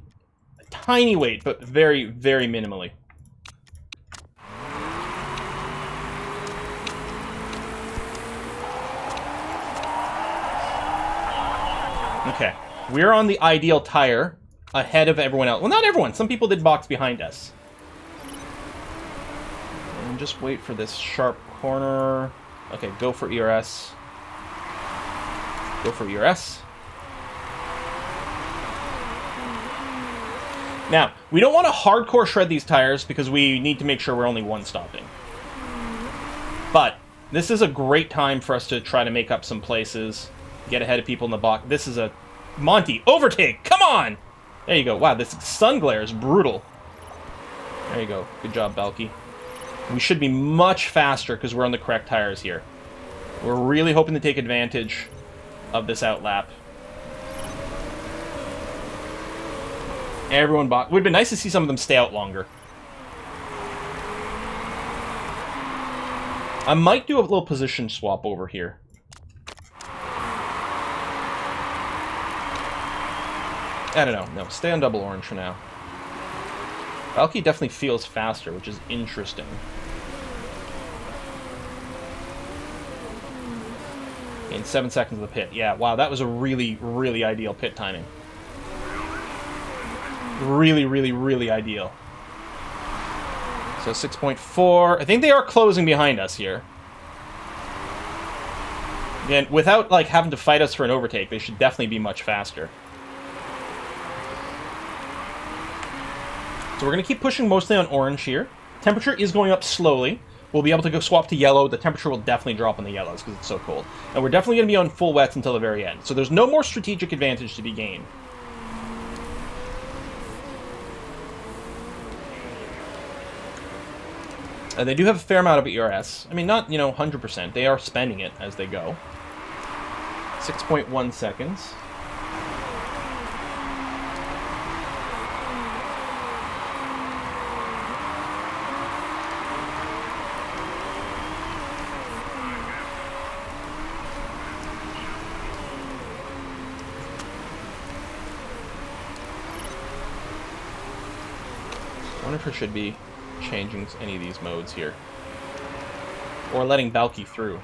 A tiny weight, but very, very minimally. Okay, we're on the ideal tire ahead of everyone else. Well, not everyone. Some people did box behind us. And just wait for this sharp corner. Okay, go for ERS. Go for ERS. Now, we don't want to hardcore shred these tires because we need to make sure we're only 1 stopping. But this is a great time for us to try to make up some places, get ahead of people in the box. This is a... Monty, overtake! Come on! There you go. Wow, this sun glare is brutal. There you go. Good job, Balky. We should be much faster because we're on the correct tires here. We're really hoping to take advantage of this outlap. Everyone bought. It would have been nice to see some of them stay out longer. I might do a little position swap over here. I don't know. No, stay on double orange for now. Valky definitely feels faster, which is interesting. In 7 seconds of the pit. Yeah, wow, that was a really, really ideal pit timing. Really, really, really ideal. So 6.4. I think they are closing behind us here. Again, without like having to fight us for an overtake, they should definitely be much faster. So we're going to keep pushing mostly on orange here. Temperature is going up slowly. We'll be able to go swap to yellow. The temperature will definitely drop on the yellows because it's so cold. And we're definitely going to be on full wets until the very end. So there's no more strategic advantage to be gained. They do have a fair amount of ERS. I mean, not, 100%. They are spending it as they go. 6.1 seconds. I wonder if I should be changing any of these modes here. Or letting Balky through.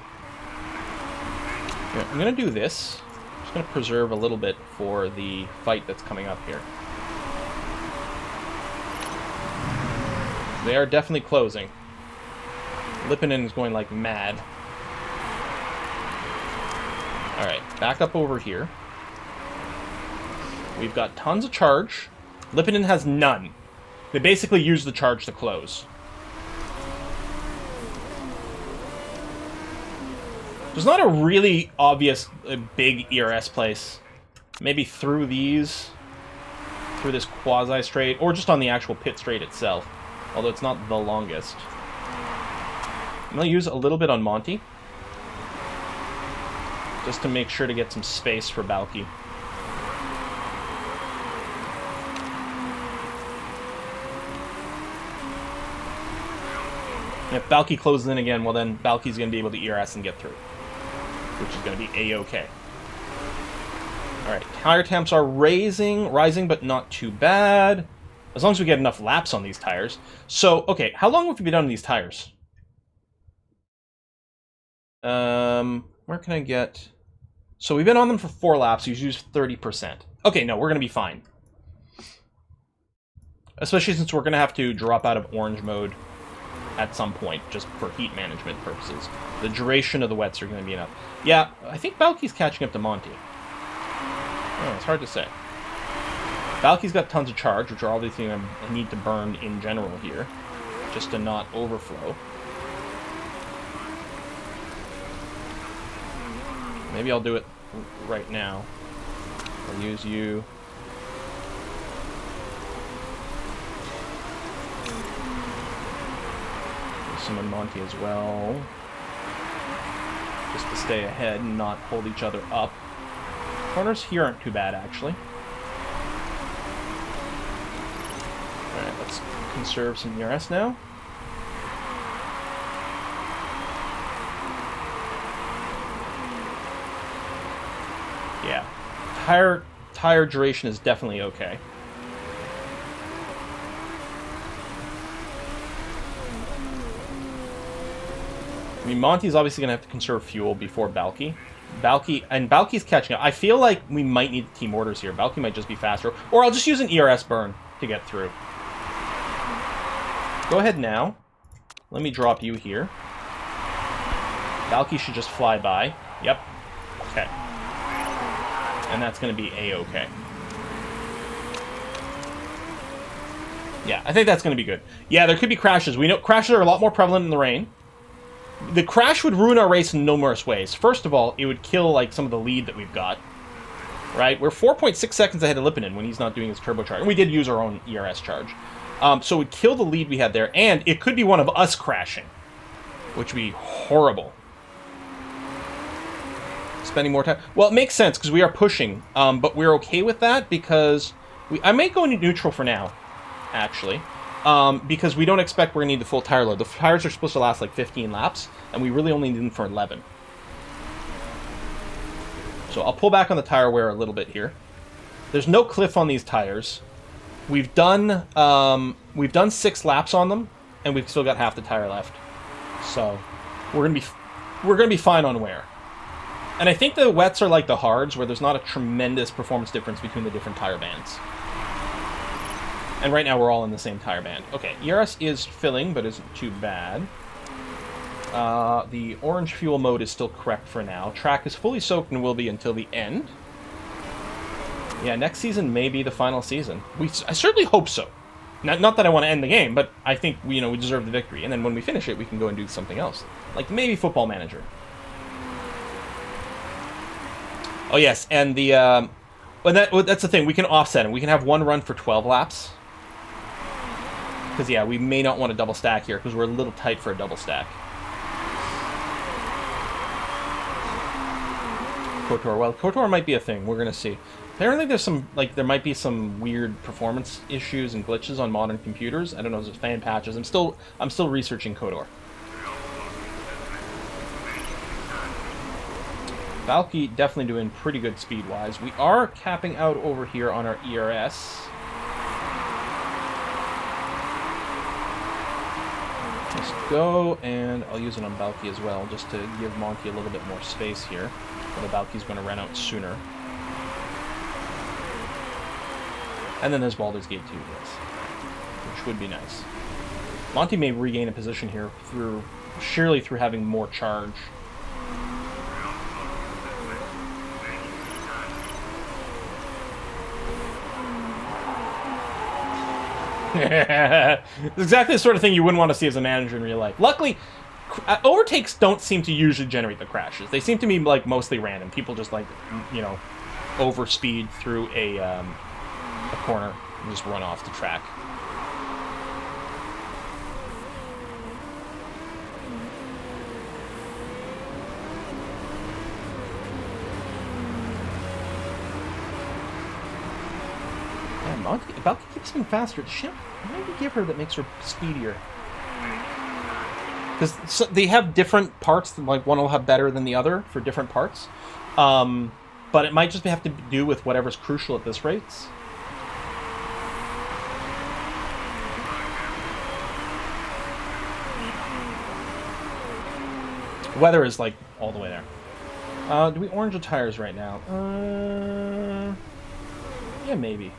Yeah, I'm going to do this. Just going to preserve a little bit for the fight that's coming up here. They are definitely closing. Lippinen is going like mad. Alright, back up over here. We've got tons of charge. Lippinen has none. They basically use the charge to close. There's not a really obvious big ERS place. Maybe through these, through this quasi-straight, or just on the actual pit straight itself. Although it's not the longest. I'm going to use a little bit on Monty. Just to make sure to get some space for Balky. If Balky closes in again, well then Balky's going to be able to ERS and get through. Which is going to be A-OK. Alright, tire temps are rising but not too bad. As long as we get enough laps on these tires. So, okay, how long have we been on these tires? Where can I get... So we've been on them for 4 laps, we've used 30%. Okay, no, we're going to be fine. Especially since we're going to have to drop out of orange mode at some point, just for heat management purposes. The duration of the wets are going to be enough. Yeah, I think Balky's catching up to Monty. Oh, it's hard to say. Balky's got tons of charge, which are obviously I need to burn in general here, just to not overflow. Maybe I'll do it right now. I'll use you. Some on Monty as well, just to stay ahead and not hold each other up. Corners here aren't too bad, actually. Alright, let's conserve some ERS now. Yeah, tire duration is definitely okay. I mean, Monty's obviously going to have to conserve fuel before Balky. Balky's catching up. I feel like we might need team orders here. Balky might just be faster. Or I'll just use an ERS burn to get through. Go ahead now. Let me drop you here. Balky should just fly by. Yep. Okay. And that's going to be A-OK. Yeah, I think that's going to be good. Yeah, there could be crashes. We know crashes are a lot more prevalent in the rain. The crash would ruin our race in numerous ways. First of all, it would kill like some of the lead that we've got. Right? We're 4.6 seconds ahead of Lippinen when he's not doing his turbocharge. And we did use our own ERS charge. So it would kill the lead we had there, and it could be one of us crashing, which would be horrible. Spending more time. Well, it makes sense because we are pushing, but we're okay with that because I may go into neutral for now, actually. Because we don't expect we're going to need the full tire load. The tires are supposed to last like 15 laps, and we really only need them for 11. So I'll pull back on the tire wear a little bit here. There's no cliff on these tires. We've done 6 laps on them, and we've still got half the tire left. So we're gonna be fine on wear. And I think the wets are like the hards, where there's not a tremendous performance difference between the different tire bands. And right now we're all in the same tire band. Okay, ERS is filling, but isn't too bad. The orange fuel mode is still correct for now. Track is fully soaked and will be until the end. Yeah, next season may be the final season. I certainly hope so. Not that I want to end the game, but I think we deserve the victory. And then when we finish it, we can go and do something else. Like maybe Football Manager. Oh yes, and the... that's the thing, we can offset them. We can have one run for 12 laps. Because, yeah, we may not want to double stack here, because we're a little tight for a double stack. KOTOR. Well, KOTOR might be a thing. We're going to see. Apparently there's some, there might be some weird performance issues and glitches on modern computers. I don't know, there's fan patches. I'm still researching KOTOR. Balky definitely doing pretty good speed-wise. We are capping out over here on our ERS. Let's go, and I'll use it on Balky as well, just to give Monty a little bit more space here. Although Balky's going to run out sooner. And then there's Baldur's Gate 2, yes. Which would be nice. Monty may regain a position here surely through having more charge. It's exactly the sort of thing you wouldn't want to see as a manager in real life. Luckily, overtakes don't seem to usually generate the crashes. They seem to be like mostly random. People just like, you know, overspeed through a corner and just run off the track. Balky keeps getting faster. What do you give her that makes her speedier? Because they have different parts. Like one will have better than the other for different parts. But it might just have to do with whatever's crucial at this race. Weather is like all the way there. Do we orange the tires right now? Yeah, maybe.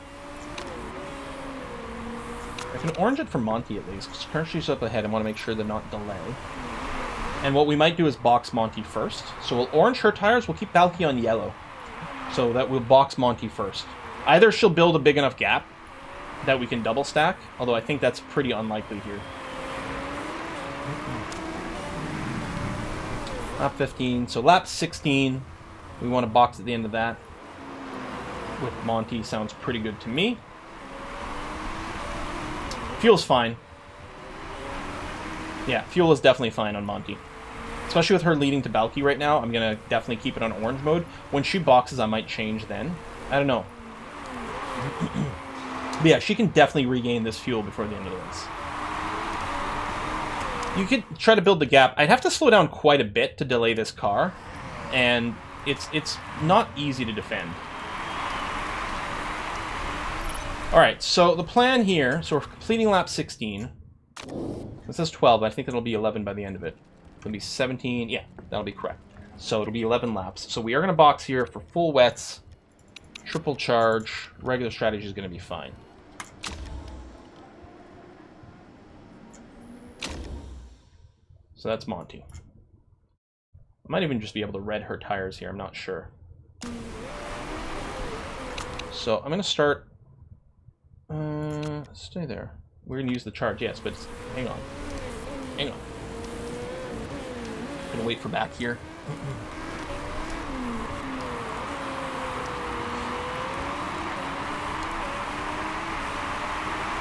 I can orange it for Monty at least, because currently she's up ahead. I want to make sure they're not delay. And what we might do is box Monty first. So we'll orange her tires, we'll keep Balky on yellow. So that we'll box Monty first. Either she'll build a big enough gap that we can double stack, although I think that's pretty unlikely here. Lap 15, so lap 16, we want to box at the end of that. With Monty sounds pretty good to me. Fuel's fine. Yeah, fuel is definitely fine on Monty. Especially with her leading to Balky right now, I'm going to definitely keep it on orange mode. When she boxes, I might change then. I don't know. But yeah, she can definitely regain this fuel before the end of the race. You could try to build the gap. I'd have to slow down quite a bit to delay this car. And it's not easy to defend. Alright, so the plan here, so we're completing lap 16. This says 12, I think it'll be 11 by the end of it. It'll be 17, yeah, that'll be correct. So it'll be 11 laps. So we are going to box here for full wets, triple charge, regular strategy is going to be fine. So that's Monty. I might even just be able to red her tires here, I'm not sure. So I'm going to start... stay there. We're going to use the charge, yes, but hang on. Hang on. Gonna wait for back here.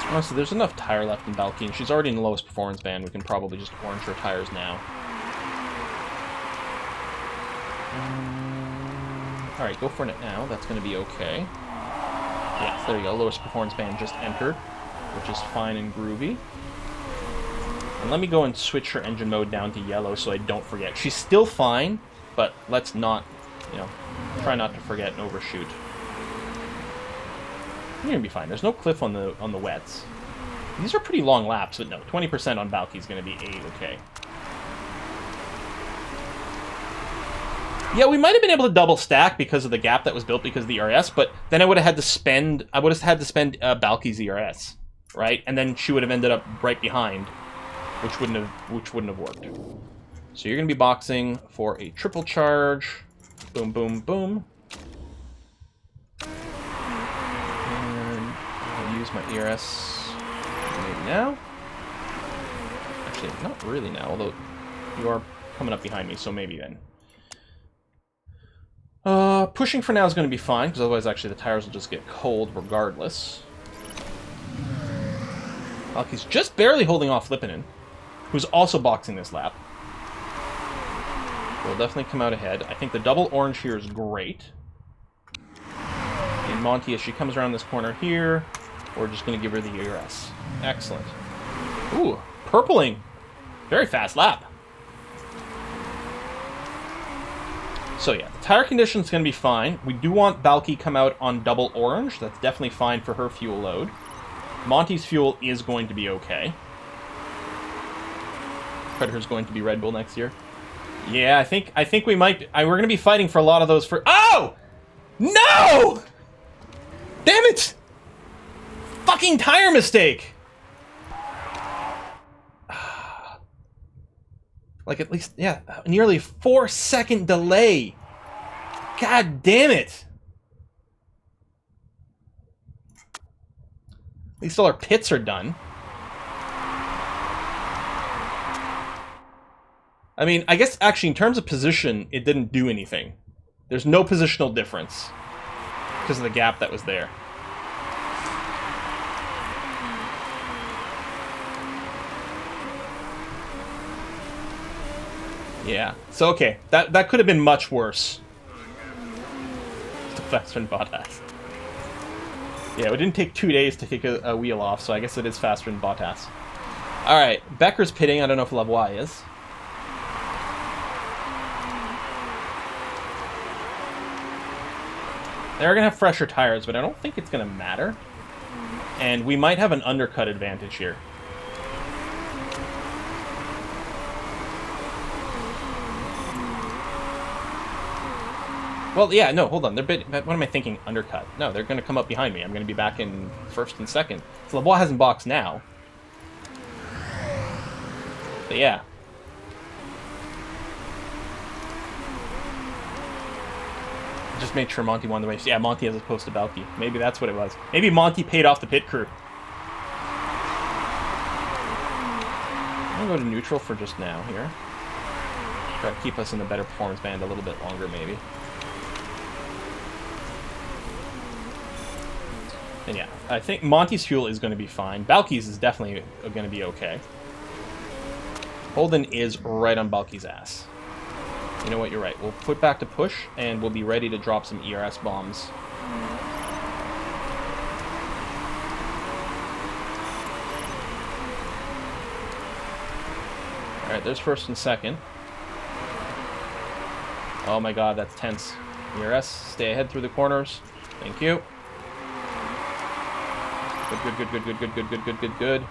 Honestly, there's enough tire left in Balky, and she's already in the lowest performance band. We can probably just orange her tires now. Alright, go for it now. That's going to be okay. Yes, there you go. Lowest performance band just entered, which is fine and groovy. And let me go and switch her engine mode down to yellow so I don't forget. She's still fine, but let's not, you know, try not to forget and overshoot. You're gonna be fine. There's no cliff on the wets. These are pretty long laps, but no, 20% on Balky is gonna be okay. Yeah, we might have been able to double stack because of the gap that was built because of the ERS, but then I would have had to spend Balky's ERS, right? And then she would have ended up right behind, which wouldn't have worked. So you're gonna be boxing for a triple charge. Boom, boom, boom. And I'll use my ERS maybe now. Actually, not really now, although you are coming up behind me, so maybe then. Pushing for now is going to be fine, because otherwise actually the tires will just get cold regardless. Balky's just barely holding off Lippinen, who's also boxing this lap. Will definitely come out ahead. I think the double orange here is great. And Monty, as she comes around this corner here, we're just going to give her the ERS. Excellent. Ooh, purpling. Very fast lap. So yeah, the tire condition is going to be fine. We do want Balky come out on double orange. That's definitely fine for her fuel load. Monty's fuel is going to be okay. Predator's going to be Red Bull next year. Yeah, I think we might... we're going to be fighting for a lot of those for... Oh! No! Damn it! fucking tire mistake! Like, at least, yeah, nearly 4-second delay. God damn it! At least all our pits are done. I mean, I guess, actually, in terms of position, it didn't do anything. There's no positional difference because of the gap that was there. Yeah. So, okay. That could have been much worse. Faster than Bottas. Yeah, it didn't take 2 days to take a wheel off, so I guess it is faster than Bottas. Alright, Becker's pitting. I don't know if Lavoie is. They're going to have fresher tires, but I don't think it's going to matter. And we might have an undercut advantage here. Well, yeah, no, hold on. What am I thinking? Undercut. No, they're going to come up behind me. I'm going to be back in first and second. So Lavoie hasn't boxed now. But yeah. Just made sure Monty won the race. Yeah, Monty as opposed to Balky. Maybe that's what it was. Maybe Monty paid off the pit crew. I'm going to go to neutral for just now here. Try to keep us in the better performance band a little bit longer, maybe. And yeah, I think Monty's fuel is going to be fine. Balky's is definitely going to be okay. Holden is right on Balky's ass. You know what, you're right. We'll put back to push, and we'll be ready to drop some ERS bombs. Alright, there's first and second. Oh my god, that's tense. ERS, stay ahead through the corners. Thank you. Good.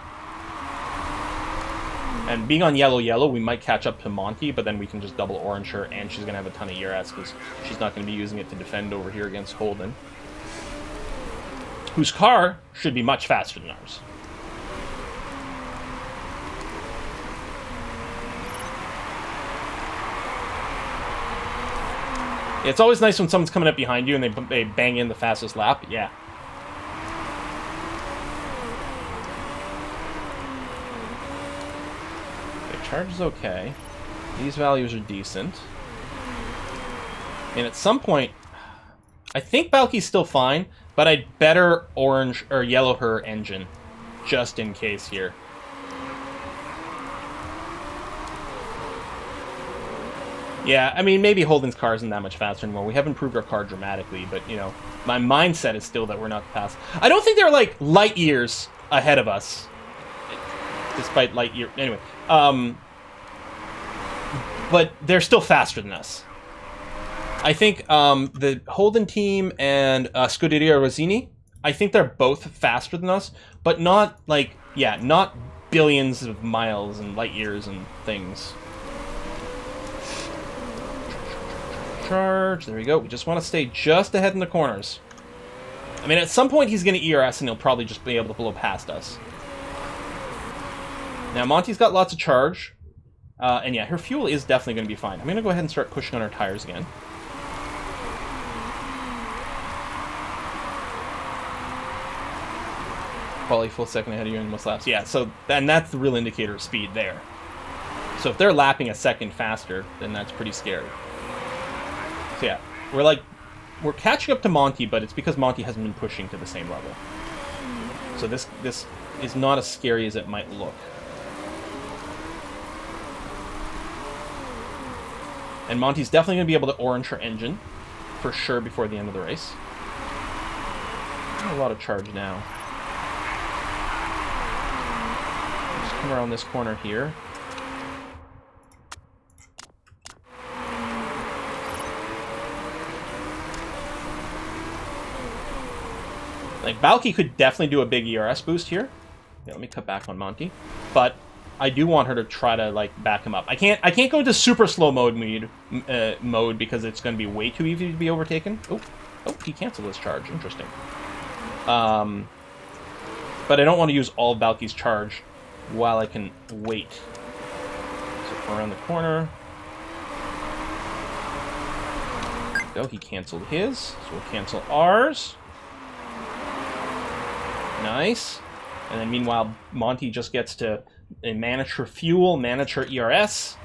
And being on yellow, we might catch up to Monty, but then we can just double orange her, and she's going to have a ton of ERS, because she's not going to be using it to defend over here against Holden, whose car should be much faster than ours. It's always nice when someone's coming up behind you and they bang in the fastest lap. Yeah. Charge is okay. These values are decent. And at some point, I think Balky's still fine, but I'd better orange or yellow her engine, just in case here. Yeah, I mean, maybe Holden's car isn't that much faster anymore. We have improved our car dramatically, but, you know, my mindset is still that we're not fast. I don't think they're, like, light years ahead of us. Despite light year... Anyway. But they're still faster than us. I think the Holden team and Scuderia Rossini, I think they're both faster than us, but not, like, yeah, not billions of miles and light years and things. Charge. There we go. We just want to stay just ahead in the corners. I mean, at some point he's going to ERS and he'll probably just be able to blow past us. Now, Monty's got lots of charge. And yeah, her fuel is definitely going to be fine. I'm going to go ahead and start pushing on our tires again. Probably full second ahead of you in most laps. Yeah, so, and that's the real indicator of speed there. So if they're lapping a second faster, then that's pretty scary. So yeah, we're catching up to Monty, but it's because Monty hasn't been pushing to the same level. So this is not as scary as it might look. And Monty's definitely going to be able to orange her engine, for sure, before the end of the race. A lot of charge now. Just come around this corner here. Like, Balky could definitely do a big ERS boost here. Yeah, let me cut back on Monty. But I do want her to try to, like, back him up. I can't go into super slow mode because it's going to be way too easy to be overtaken. Oh, he canceled his charge. Interesting. But I don't want to use all of Balky's charge while I can wait. So around the corner. There we go, he canceled his, so we'll cancel ours. Nice. And then meanwhile, Monty just gets to manage her fuel, manage her ERS.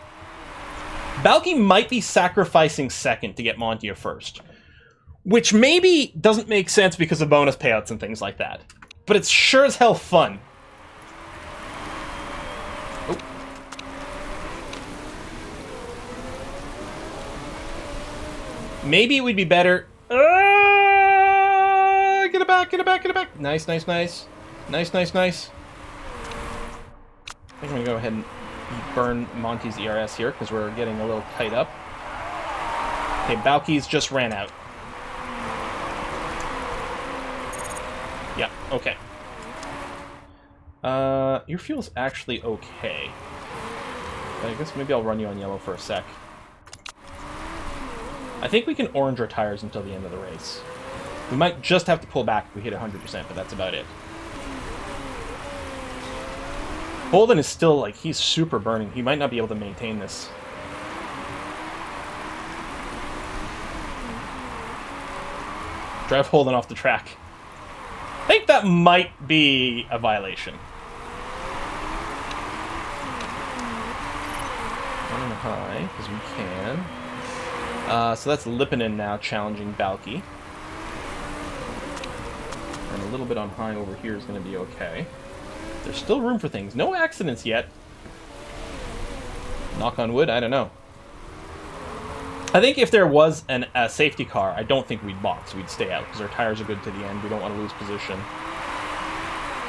Balky might be sacrificing second to get Monty a first, which maybe doesn't make sense because of bonus payouts and things like that. But it's sure as hell fun. Oh. Maybe it would be better... get it back, get it back, get it back. Nice, nice, nice. Nice, nice, nice. I think I'm going to go ahead and burn Monty's ERS here because we're getting a little tight up. Okay, Balky's just ran out. Yeah, okay. Your fuel's actually okay. But I guess maybe I'll run you on yellow for a sec. I think we can orange our tires until the end of the race. We might just have to pull back if we hit 100%, but that's about it. Holden is still, like, he's super burning. He might not be able to maintain this. Drive Holden off the track. I think that might be a violation. Running high, because we can. So that's Lipinen now challenging Balky. And a little bit on high over here is going to be okay. There's still room for things. No accidents yet. Knock on wood, I don't know. I think if there was a safety car, I don't think we'd box. We'd stay out because our tires are good to the end. We don't want to lose position.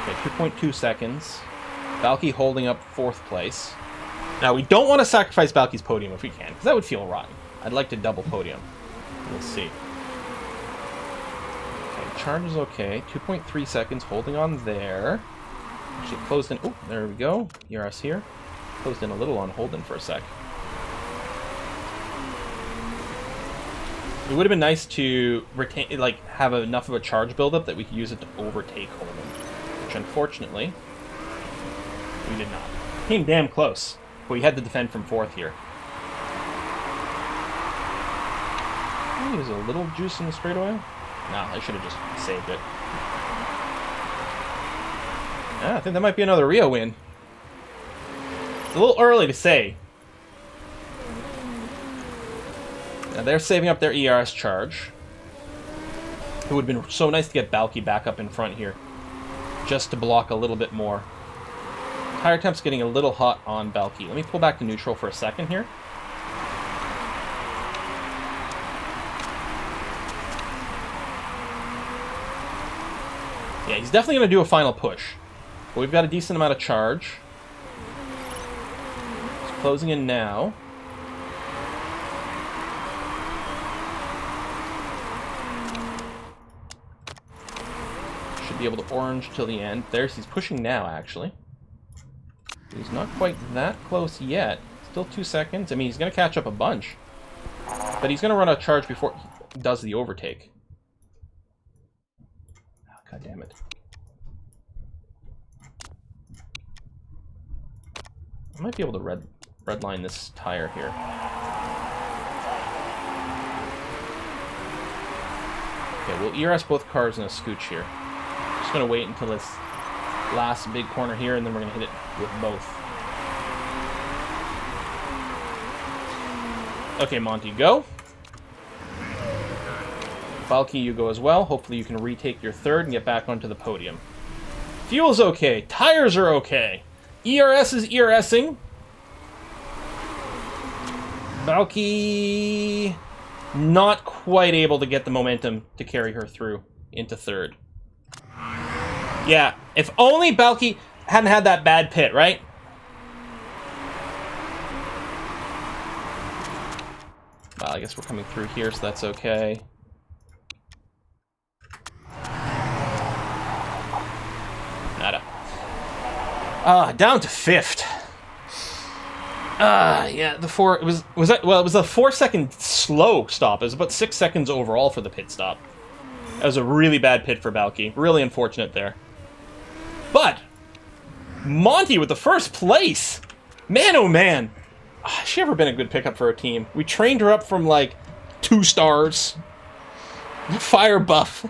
Okay, 2.2 seconds. Balky holding up 4th place. Now, we don't want to sacrifice Balky's podium if we can, because that would feel rotten. I'd like to double podium. We'll see. Okay, charge is okay. 2.3 seconds, holding on there. Actually closed in. Oh, there we go. ERS here. Closed in a little on Holden for a sec. It would have been nice to retain, like, have enough of a charge buildup that we could use it to overtake Holden, which unfortunately we did not. Came damn close, but we had to defend from 4th here. There's a little juice in the straightaway. Nah, I should have just saved it. Yeah, I think that might be another Rio win. It's a little early to say. Now they're saving up their ERS charge. It would have been so nice to get Balky back up in front here, just to block a little bit more. Tire temp's getting a little hot on Balky. Let me pull back to neutral for a second here. Yeah, he's definitely going to do a final push. But we've got a decent amount of charge. It's closing in now. Should be able to orange till the end. There's, he's pushing now, actually. He's not quite that close yet. Still 2 seconds. I mean, he's going to catch up a bunch. But he's going to run out of charge before he does the overtake. Oh, God damn it. I might be able to redline this tire here. Okay, we'll ERS both cars in a scooch here. Just going to wait until this last big corner here, and then we're going to hit it with both. Okay, Monty, go. Balky, you go as well. Hopefully you can retake your 3rd and get back onto the podium. Fuel's okay. Tires are okay. ERS is ERSing. Balky not quite able to get the momentum to carry her through into 3rd. Yeah, if only Balky hadn't had that bad pit, right? Well, I guess we're coming through here, so that's okay. Nada. Down to 5th. Yeah, the 4, it was that, well, it was a 4-second slow stop. It was about 6 seconds overall for the pit stop. That was a really bad pit for Balky. Really unfortunate there. But Monty with the first place. Man, oh man. Has she ever been a good pickup for a team? We trained her up from like 2 stars. Fire buff.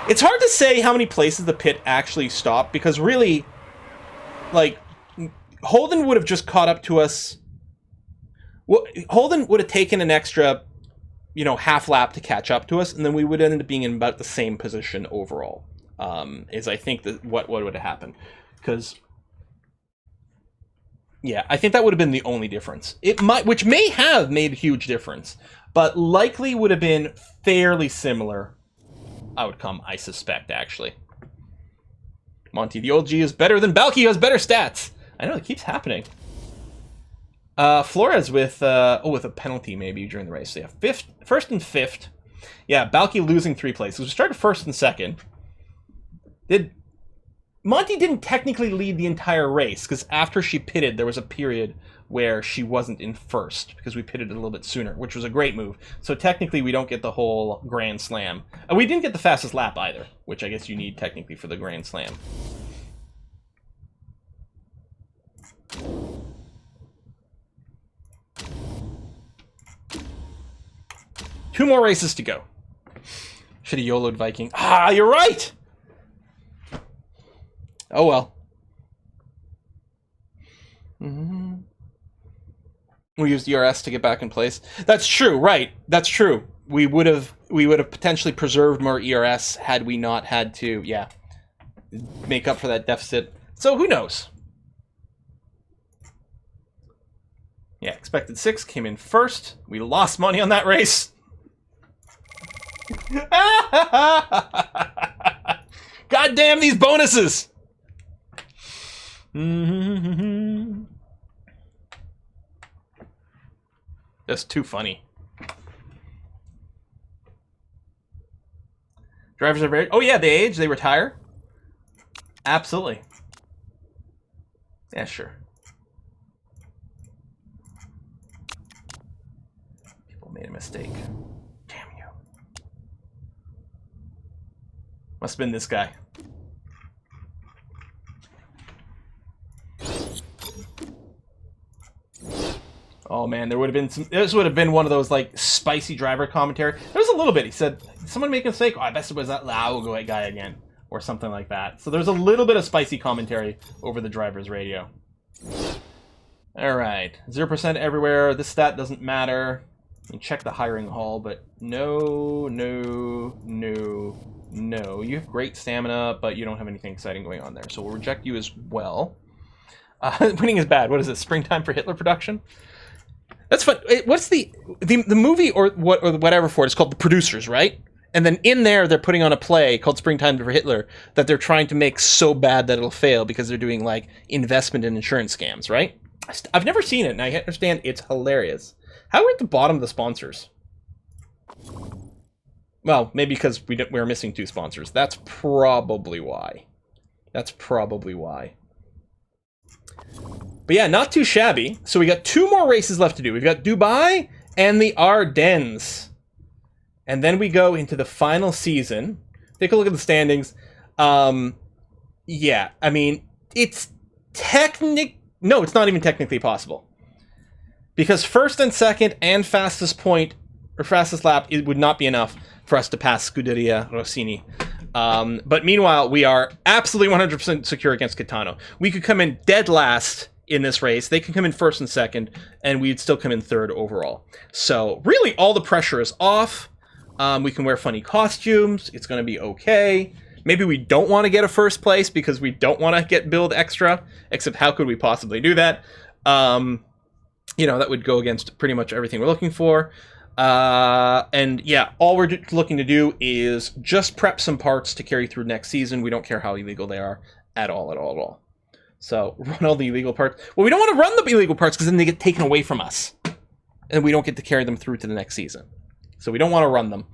It's hard to say how many places the pit actually stopped, because really, like, Holden would have just caught up to us. Well, Holden would have taken an extra, half lap to catch up to us, and then we would end up being in about the same position overall. Is I think that what would have happened, because yeah, I think that would have been the only difference. Which may have made a huge difference, but likely would have been fairly similar outcome, I suspect, actually. Monty, the old G is better than Balky, who has better stats. I know, it keeps happening. Flores with a penalty maybe during the race. So yeah, first and fifth. Yeah, Balky losing 3 places. We started first and second. Monty didn't technically lead the entire race, because after she pitted, there was a period where she wasn't in first, because we pitted a little bit sooner, which was a great move. So technically, we don't get the whole Grand Slam. We didn't get the fastest lap either, which I guess you need technically for the Grand Slam. Two more races to go. Should have YOLO'd Viking. Ah, you're right! Oh well. We used ERS to get back in place. That's true, right? That's true. We would have potentially preserved more ERS had we not had to, make up for that deficit. So who knows? Yeah, expected 6 came in first. We lost money on that race. God damn these bonuses! That's too funny. Drivers are very... Oh yeah, they age, they retire. Absolutely. Yeah, sure. People made a mistake. Damn you. Must have been this guy. Oh man, there would have been some. This would have been one of those like spicy driver commentary. There was a little bit. He said, "Someone make a mistake. Oh, I bet it was that Lao guy again," or something like that. So there's a little bit of spicy commentary over the driver's radio. All right, 0% everywhere. This stat doesn't matter. You can check the hiring hall, but no. You have great stamina, but you don't have anything exciting going on there, so we'll reject you as well. Winning is bad. What is it? Springtime for Hitler production? That's fun. What's the movie or whatever for it? It's called The Producers, right? And then in there, they're putting on a play called Springtime for Hitler that they're trying to make so bad that it'll fail because they're doing like investment and insurance scams, right? I've never seen it, and I understand it's hilarious. How are we at the bottom of the sponsors? Well, maybe because we're missing 2 sponsors. That's probably why. But yeah, not too shabby. So we got 2 more races left to do. We've got Dubai and the Ardennes. And then we go into the final season. Take a look at the standings. Yeah, I mean, it's no, it's not even technically possible. Because first and second and fastest point, or fastest lap, it would not be enough for us to pass Scuderia Rossini. But meanwhile, we are absolutely 100% secure against Catano. We could come in dead last in this race. They can come in first and second, and we'd still come in third overall. So really, all the pressure is off. We can wear funny costumes. It's going to be okay. Maybe we don't want to get a first place because we don't want to get billed extra. Except how could we possibly do that? That would go against pretty much everything we're looking for. And yeah, all we're looking to do is just prep some parts to carry through next season. We don't care how illegal they are at all. So run all the illegal parts. Well, we don't want to run the illegal parts because then they get taken away from us. And we don't get to carry them through to the next season. So we don't want to run them.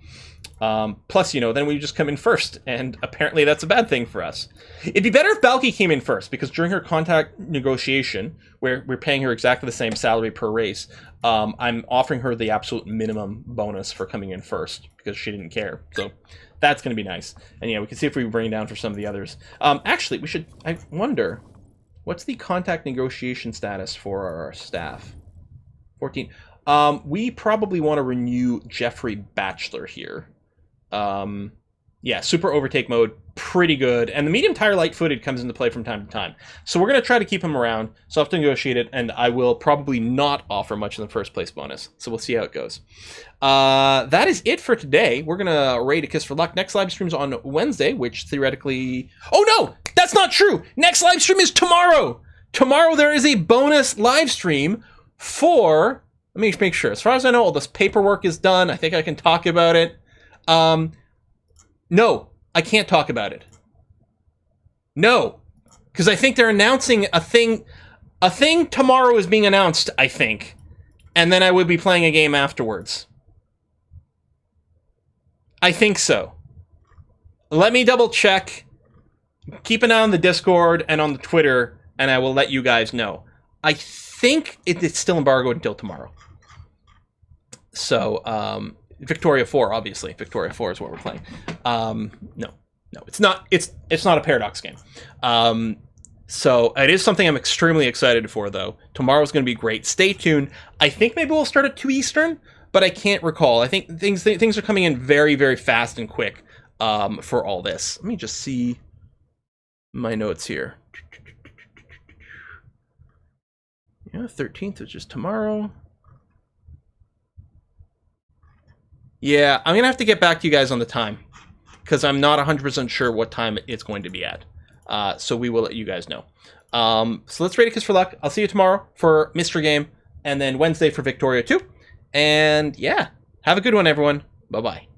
Plus, then we just come in first, and apparently that's a bad thing for us. It'd be better if Balky came in first, because during her contract negotiation, where we're paying her exactly the same salary per race, I'm offering her the absolute minimum bonus for coming in first, because she didn't care. So that's going to be nice. And yeah, we can see if we bring it down for some of the others. Actually, I wonder, what's the contract negotiation status for our staff? 14. We probably want to renew Jeffrey Batchelor here. Yeah, super overtake mode, pretty good. And the medium tire light footed comes into play from time to time. So we're going to try to keep him around. So I'll have to negotiate it, and I will probably not offer much in the first place bonus. So we'll see how it goes. That is it for today. We're going to rate A Kiss for Luck. Next live stream's on Wednesday, which theoretically... Oh no! That's not true! Next live stream is tomorrow! Tomorrow there is a bonus live stream for... Let me make sure. As far as I know, all this paperwork is done. I think I can talk about it. No, I can't talk about it. No, because I think they're announcing a thing. A thing tomorrow is being announced, I think. And then I would be playing a game afterwards. I think so. Let me double check. Keep an eye on the Discord and on the Twitter, and I will let you guys know. I think it's still embargoed until tomorrow. So, Victoria 4, obviously. Victoria 4 is what we're playing. No, it's not. It's not a Paradox game. So it is something I'm extremely excited for, though. Tomorrow's going to be great. Stay tuned. I think maybe we'll start at 2 Eastern, but I can't recall. I think things are coming in very, very fast and quick for all this. Let me just see my notes here. Yeah, 13th is just tomorrow. Yeah, I'm going to have to get back to you guys on the time, because I'm not 100% sure what time it's going to be at. So we will let you guys know. So let's rate A Kiss for Luck. I'll see you tomorrow for Mystery Game, and then Wednesday for Victoria 2. And yeah, have a good one, everyone. Bye-bye.